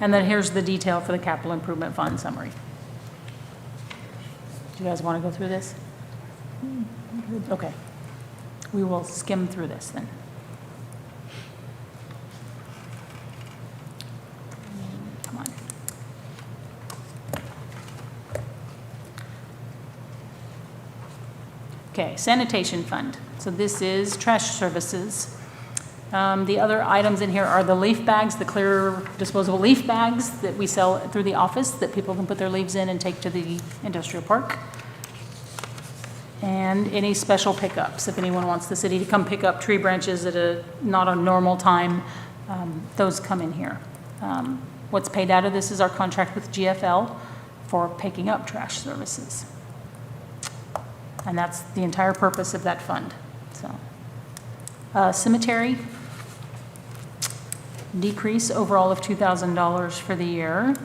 And then here's the detail for the capital improvement fund summary. Do you guys want to go through this? Okay. We will skim through this then. Come on. Okay, sanitation fund. So this is trash services. The other items in here are the leaf bags, the clear disposable leaf bags that we sell through the office that people can put their leaves in and take to the industrial park. And any special pickups. If anyone wants the city to come pick up tree branches at not a normal time, those come in here. What's paid out of this is our contract with GFL for picking up trash services. And that's the entire purpose of that fund. So, cemetery, decrease overall of $2,000 for the year.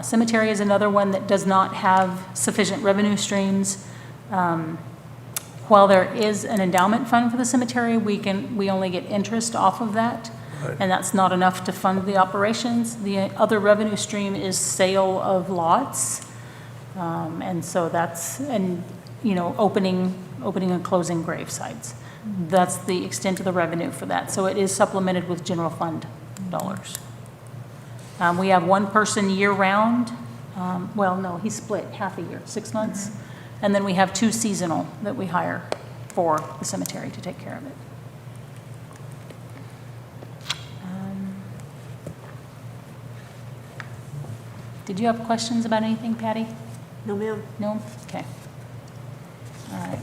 Cemetery is another one that does not have sufficient revenue streams. While there is an endowment fund for the cemetery, we only get interest off of that, and that's not enough to fund the operations. The other revenue stream is sale of lots, and so that's, and opening and closing grave sites. That's the extent of the revenue for that. So it is supplemented with general fund dollars. We have one person year-round. Well, no, he's split half a year, 6 months. And then we have 2 seasonal that we hire for the cemetery to take care of it. Did you have questions about anything, Patty? No, ma'am. No? Okay. All right.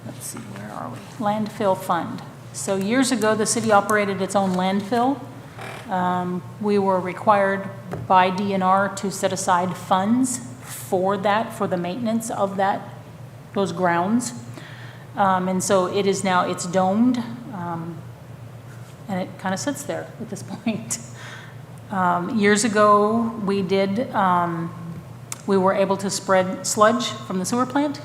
Let's see, where are we? Landfill fund. So years ago, the city operated its own landfill. We were required by DNR to set aside funds for that, for the maintenance of those grounds. And so it is now, it's domed, and it kind of sits there at this point. Years ago, we were able to spread sludge from the sewer plant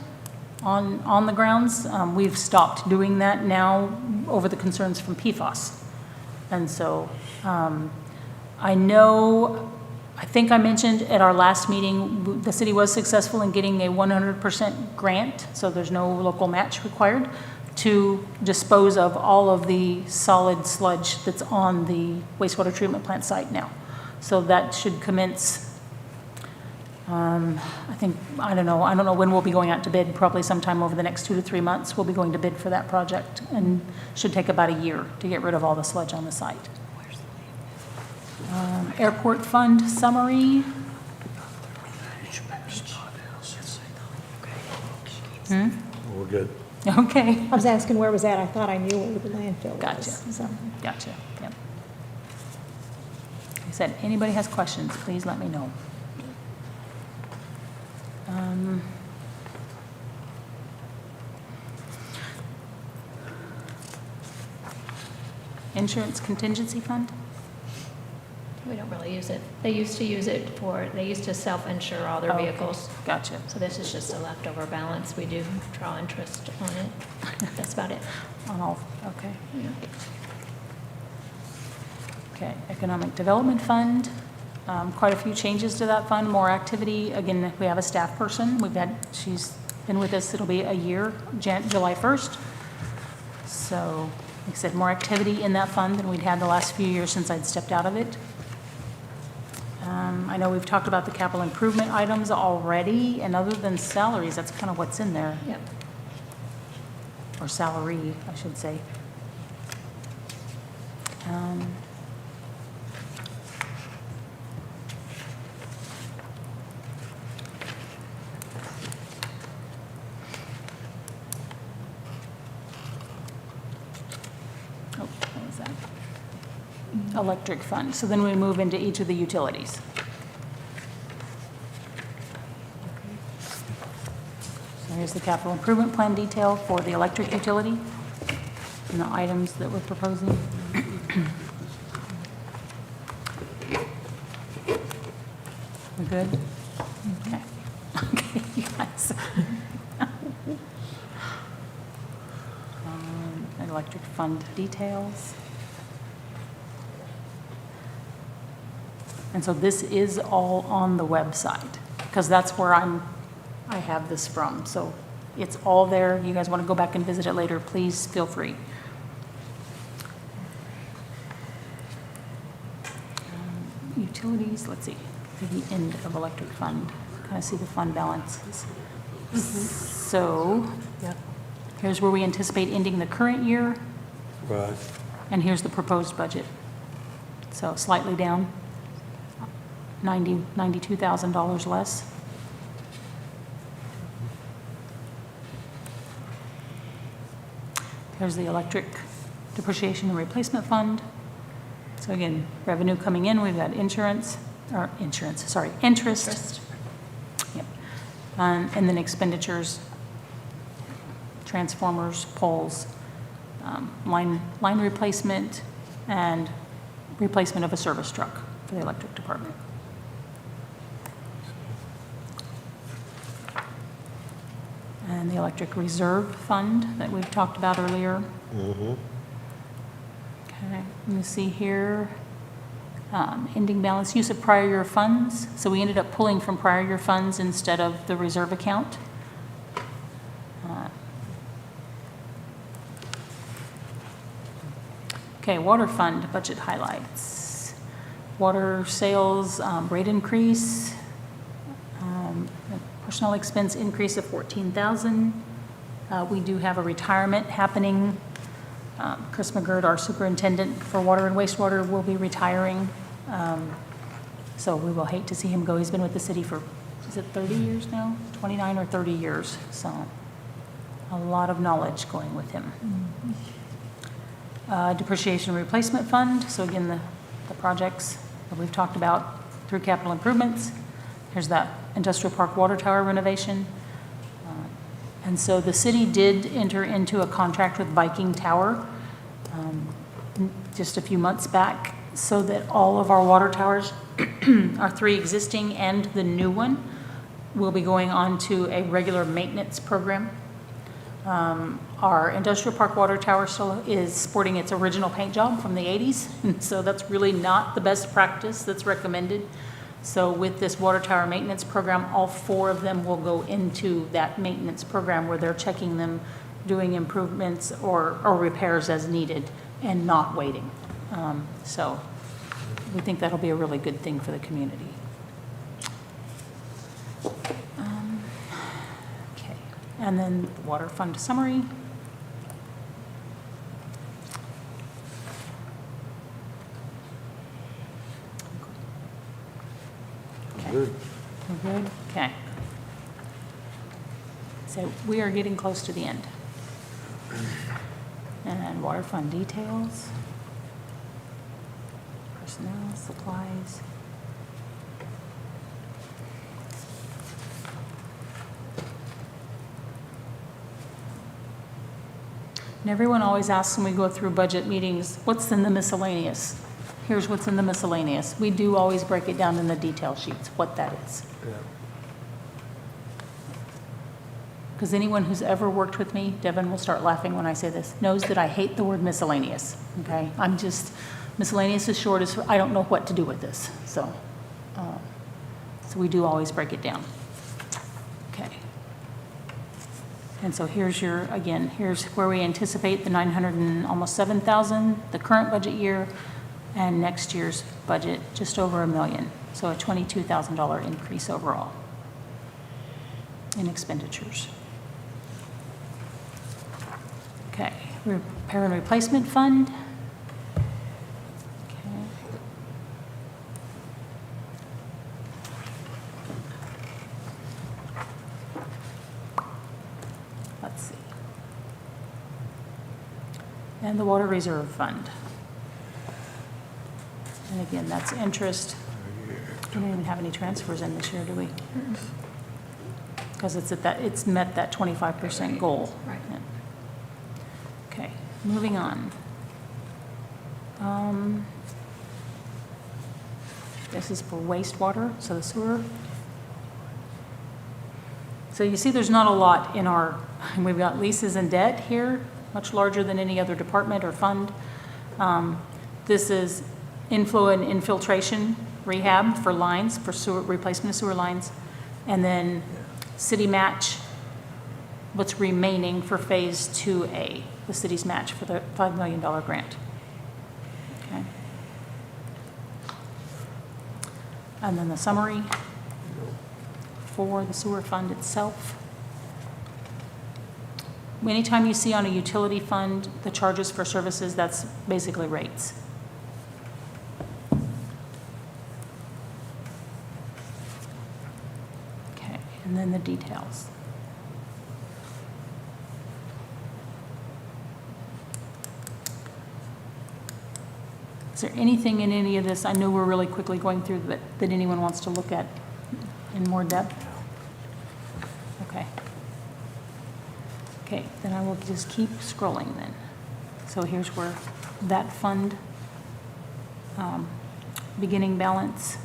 on the grounds. We've stopped doing that now over the concerns from PFAS. And so I think I mentioned at our last meeting, the city was successful in getting a 100% grant, so there's no local match required, to dispose of all of the solid sludge that's on the wastewater treatment plant site now. So that should commence, I don't know when we'll be going out to bid, probably sometime over the next 2 to 3 months, we'll be going to bid for that project, and should take about a year to get rid of all the sludge on the site. Airport fund summary. We're good. Okay. I was asking where was that, I thought I knew where the landfill was. Gotcha. So, Gotcha, yep. Like I said, anybody has questions, please let me know. Insurance contingency fund? We don't really use it. They used to use it they used to self-insure all their Oh, okay. vehicles. Gotcha. So this is just a leftover balance. We do draw interest on it. That's about it. On all, okay. Okay, Economic Development Fund, quite a few changes to that fund, more activity. Again, we have a staff person. She's been with us, it'll be a year, July 1st. So, like I said, more activity in that fund than we'd had the last few years since I'd stepped out of it. I know we've talked about the capital improvement items already, and other than salaries, that's kind of what's in there, Yep. or salary, I should say. Oh, what was that? Electric fund. So then we move into each of the utilities. So here's the capital improvement plan detail for the electric utility and the items that we're proposing. We're good? Okay. Okay, you guys. Electric fund details. And so this is all on the website, because that's where I have this from. So it's all there. You guys want to go back and visit it later, please feel free. Utilities, let's see, to the end of electric fund, kind of see the fund balances. So, here's where we anticipate ending the current year. Right. And here's the proposed budget. So slightly down, $92,000 less. Here's the electric depreciation and replacement fund. So again, revenue coming in, we've got interest. Yep. And then expenditures, transformers, poles, line replacement, and replacement of a service truck for the electric department. And the electric reserve fund that we've talked about earlier. Okay, let me see here. Ending balance, use of prior year funds. So we ended up pulling from prior year funds instead of the reserve account. Okay, water fund budget highlights. Water sales rate increase, personnel expense increase of $14,000. We do have a retirement happening. Chris McGirt, our superintendent for water and wastewater, will be retiring. So we will hate to see him go. He's been with the city for, is it 30 years now? 29 or 30 years. So a lot of knowledge going with him. Depreciation replacement fund. So again, the projects that we've talked about through capital improvements. Here's that industrial park water tower renovation. And so the city did enter into a contract with Viking Tower just a few months back, so that all of our water towers, our 3 existing and the new one, will be going on to a regular maintenance program. Our industrial park water tower still is sporting its original paint job from the 80s, and so that's really not the best practice that's recommended. So with this water tower maintenance program, all 4 of them will go into that maintenance program where they're checking them, doing improvements or repairs as needed, and not waiting. So we think that'll be a really good thing for the community. Okay, and then the water fund summary. Good. We're good? Okay. So we are getting close to the end. And water fund details. Personnel, supplies. And everyone always asks when we go through budget meetings, what's in the miscellaneous? Here's what's in the miscellaneous. We do always break it down in the detail sheets, what that is. Because anyone who's ever worked with me, Devin will start laughing when I say this, knows that I hate the word miscellaneous, okay? Miscellaneous is short as, I don't know what to do with this, so we do always break it down. Okay. And so here's here's where we anticipate the 900 and almost 7,000, the current budget year, and next year's budget, just over $1 million. So a $22,000 increase overall in expenditures. Okay, repair and replacement fund. Okay. Let's see. And the water reserve fund. And again, that's interest. We don't even have any transfers in this year, do we? Because it's met that 25% goal. Right. Yeah. Okay, moving on. This is for wastewater, so the sewer. So you see there's not a lot in we've got leases and debt here, much larger than any other department or fund. This is inflow and infiltration rehab for lines, for sewer, replacement of sewer lines. And then city match, what's remaining for phase 2A, the city's match for the $5 million grant. Okay. And then the summary for the sewer fund itself. Anytime you see on a utility fund, the charges for services, that's basically rates. Okay, and then the details. Is there anything in any of this, I know we're really quickly going through, that anyone wants to look at in more depth? Okay. Okay, then I will just keep scrolling then. So here's where that fund, beginning balance,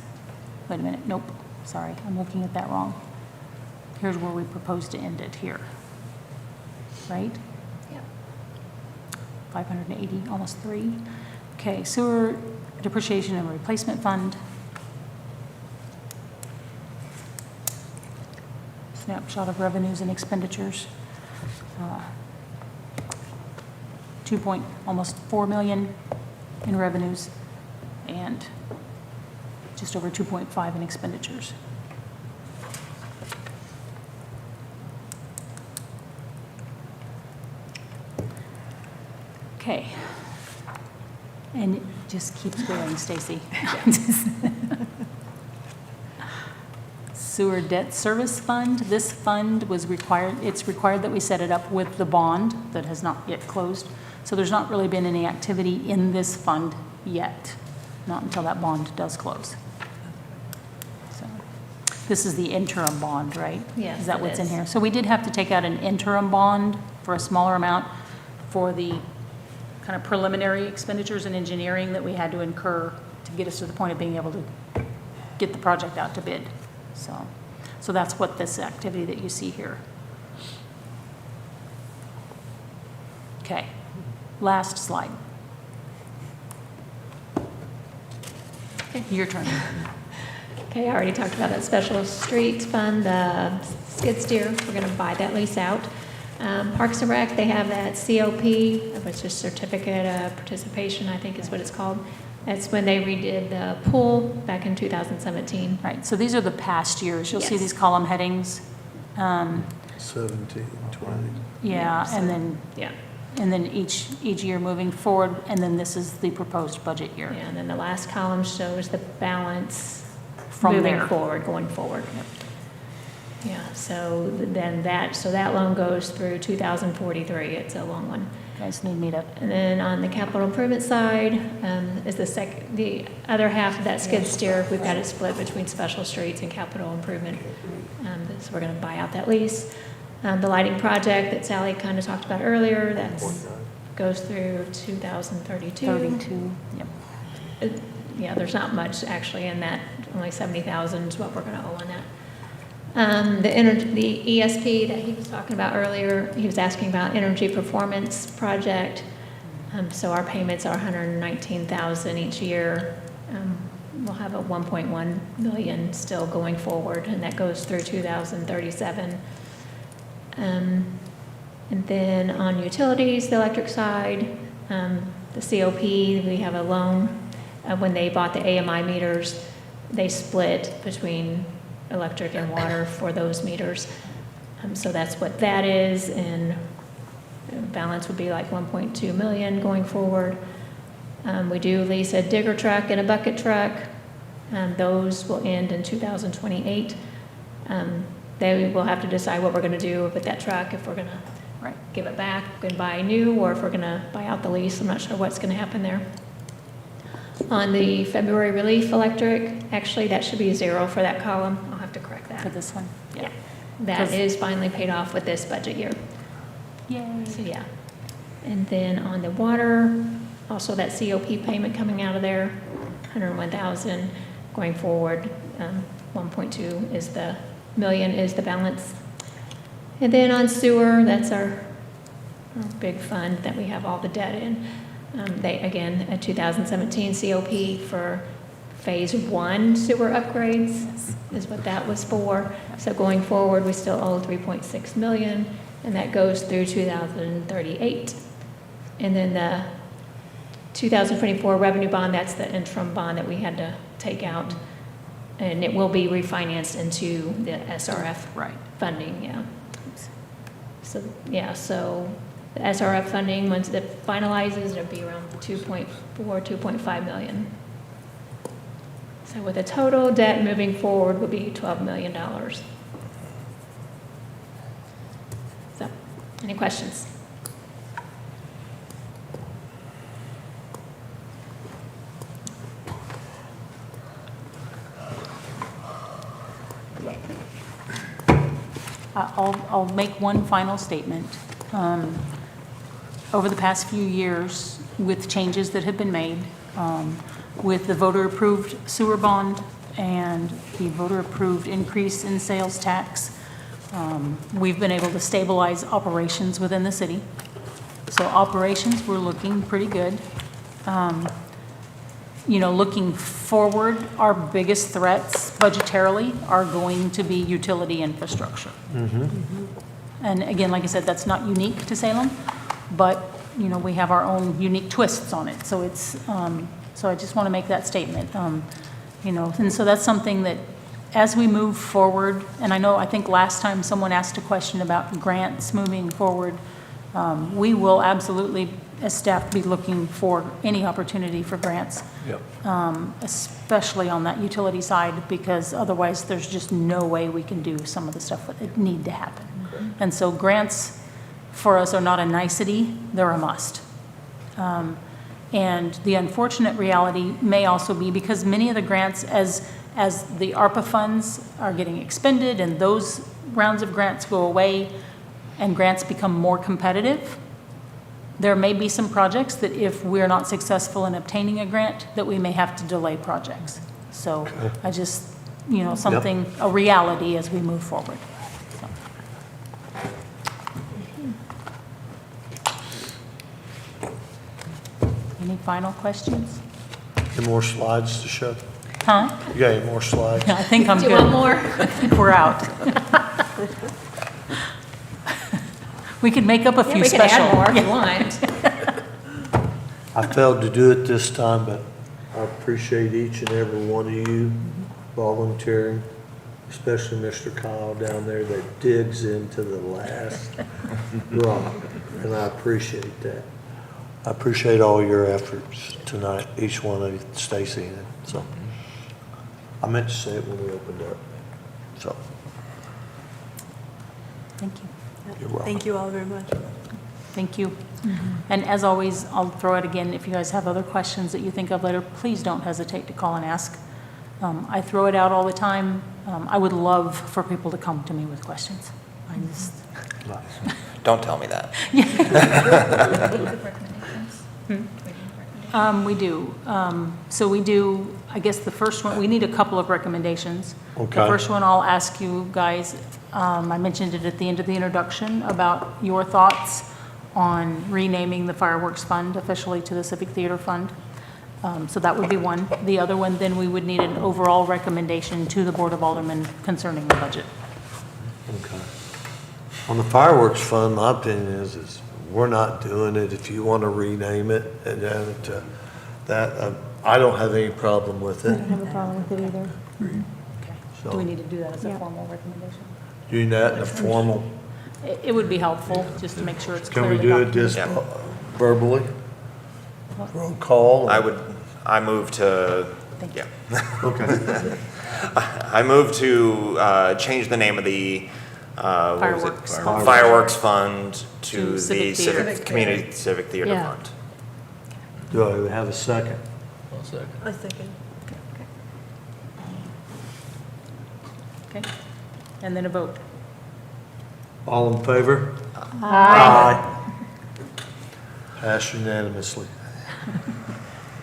wait a minute, nope, sorry, I'm looking at that wrong. Here's where we propose to end it here, right? Yep. 580, almost 3. Okay, sewer depreciation and replacement fund. Snapshot of revenues and expenditures. Almost 4 million in revenues and just over 2.5 in expenditures. Okay. And it just keeps going, Stacy. Sewer debt service fund. This fund was required, it's required that we set it up with the bond that has not yet closed. So there's not really been any activity in this fund yet, not until that bond does close. So this is the interim bond, right? Yes, Is that it what's in is. here? So we did have to take out an interim bond for a smaller amount for the kind of preliminary expenditures and engineering that we had to incur to get us to the point of being able to get the project out to bid. So that's what this activity that you see here. Okay, last slide. Your turn. Okay, I already talked about that special streets fund, the skid steer, we're gonna buy that lease out. Parks and Rec, they have that COP, which is Certificate of Participation, I think is what it's called. That's when they redid the pool back in 2017. Right, so these are the past years. You'll see Yes. these column headings. 17, 20. Yeah, so- and then Yeah, each year moving forward, and then this is the proposed budget year. yeah, and then the last column shows the balance From moving there. forward, going forward. Yeah, so then that loan goes through 2043. It's a long one. You guys need me to, And then on the capital improvement side, is the other half of that skid steer, we've got it split between special streets and capital improvement. So we're gonna buy out that lease. The lighting project that Sally kind of talked about earlier, goes through 2032. 32, yep. Yeah, there's not much actually in that, only 70,000 is what we're gonna owe on that. The ESP that he was talking about earlier, he was asking about energy performance project. So our payments are 119,000 each year. We'll have a 1.1 million still going forward, and that goes through 2037. And then on utilities, the electric side, the COP, we have a loan. When they bought the AMI meters, they split between electric and water for those meters. So that's what that is, and the balance would be like 1.2 million going forward. We do lease a digger truck and a bucket truck. Those will end in 2028. They will have to decide what we're going to do with that truck, if we're going to give it back and buy new, or if we're going to buy out the lease. I'm not sure what's going to happen there. On the February relief electric, actually that should be 0 for that column. I'll have to correct that. For this one? Yeah. That is finally paid off with this budget year. Yay. So, yeah. And then on the water, also that COP payment coming out of there, 101,000 going forward. 1.2 is the million is the balance. And then on sewer, that's our big fund that we have all the debt in. They, again, a 2017 COP for phase 1 sewer upgrades is what that was for. So going forward, we still owe 3.6 million, and that goes through 2038. And then the 2024 revenue bond, that's the interim bond that we had to take out, and it will be refinanced into the SRF funding, yeah. So, yeah, so the SRF funding, once it finalizes, it'll be around 2.4, 2.5 million. So with a total debt moving forward would be $12 million. So, any questions? I'll make one final statement. Over the past few years, with changes that have been made, with the voter-approved sewer bond and the voter-approved increase in sales tax, we've been able to stabilize operations within the city. So operations, we're looking pretty good. You know, looking forward, our biggest threats budgetarily are going to be utility infrastructure. And again, like I said, that's not unique to Salem, but, you know, we have our own unique twists on it. So it's, so I just want to make that statement. You know, and so that's something that as we move forward, and I think last time someone asked a question about grants moving forward, we will absolutely, as staff, be looking for any opportunity for grants. Yep. Especially on that utility side, because otherwise there's just no way we can do some of the stuff that need to happen. And so grants for us are not a nicety, they're a must. And the unfortunate reality may also be because many of the grants, as the ARPA funds are getting expended and those rounds of grants go away and grants become more competitive, there may be some projects that if we're not successful in obtaining a grant, that we may have to delay projects. So I just, you know, something, a reality as we move forward. So. Any final questions? Any more slides to show? Huh? You got any more slides? I think I'm Do good. you want more? I think we're out. We could make up a few We can special. add more if you Yeah. want. I failed to do it this time, but I appreciate each and every one of you volunteering, especially Mr. Kyle down there that digs into the last rock, and I appreciate that. I appreciate all your efforts tonight, each one of you, Stacy, and so. I meant to say it when we opened up, so. Thank you. You're welcome. Thank you all very much. Thank you. And as always, I'll throw it again, if you guys have other questions that you think of later, please don't hesitate to call and ask. I throw it out all the time. I would love for people to come to me with questions. I just, Don't tell me that. we do. So we do, I guess the first one, we need a couple of recommendations. Okay. The first one I'll ask you guys, I mentioned it at the end of the introduction, about your thoughts on renaming the fireworks fund officially to the Civic Theater Fund. So that would be one. The other one, then we would need an overall recommendation to the Board of Aldermen concerning the budget. Okay. On the fireworks fund, my opinion is we're not doing it. If you want to rename it and add it to that, I don't have any problem with I it. don't have a problem with it either. Okay. Do So- we need to do that as a Yeah. formal recommendation? Doing that in a formal, It would be helpful, just to make sure it's can clearly we do it documented. just Yeah. verbally? Roll call? I move to, Thank you. yeah. Okay. I move to change the name of the what was it? Fireworks. Fireworks Fund to To the Civic Theater. Civic Community Civic Theater Yeah. Fund. Do I have a second? A second. Okay. And then a vote. All in favor? Aye. Pass unanimously.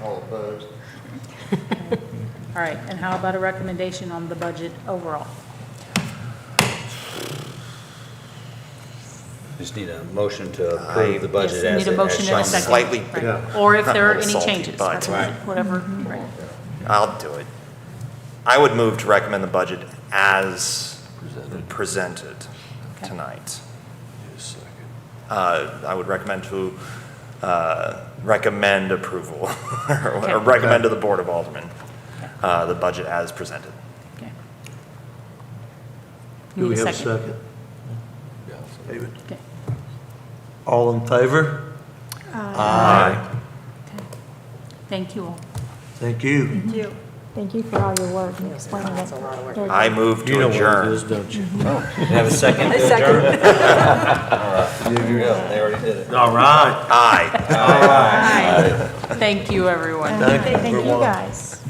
All opposed? All right, and how about a recommendation on the budget overall? Just need a motion to approve the budget Yes, as need a motion and a as shown. second. Slightly- Right. Yeah. Or if there are any Salty, changes, but- whatever, right. I'll do it. I would move to recommend the budget as presented Okay. tonight. Just a second. I would recommend to recommend approval, Okay. or recommend to the Board of Aldermen, the budget as presented. Okay. Do Need we a have a second? David? Okay. All in favor? Aye. Thank you all. Thank you. Thank you. Thank you for all your work and explaining it. That's a lot of work. I move You to know what it adjourn. is, don't you? You have a second to adjourn? All right, there you go, they already did it. All right. Aye. Thank you, everyone. Thank you, Thank you, everyone. guys.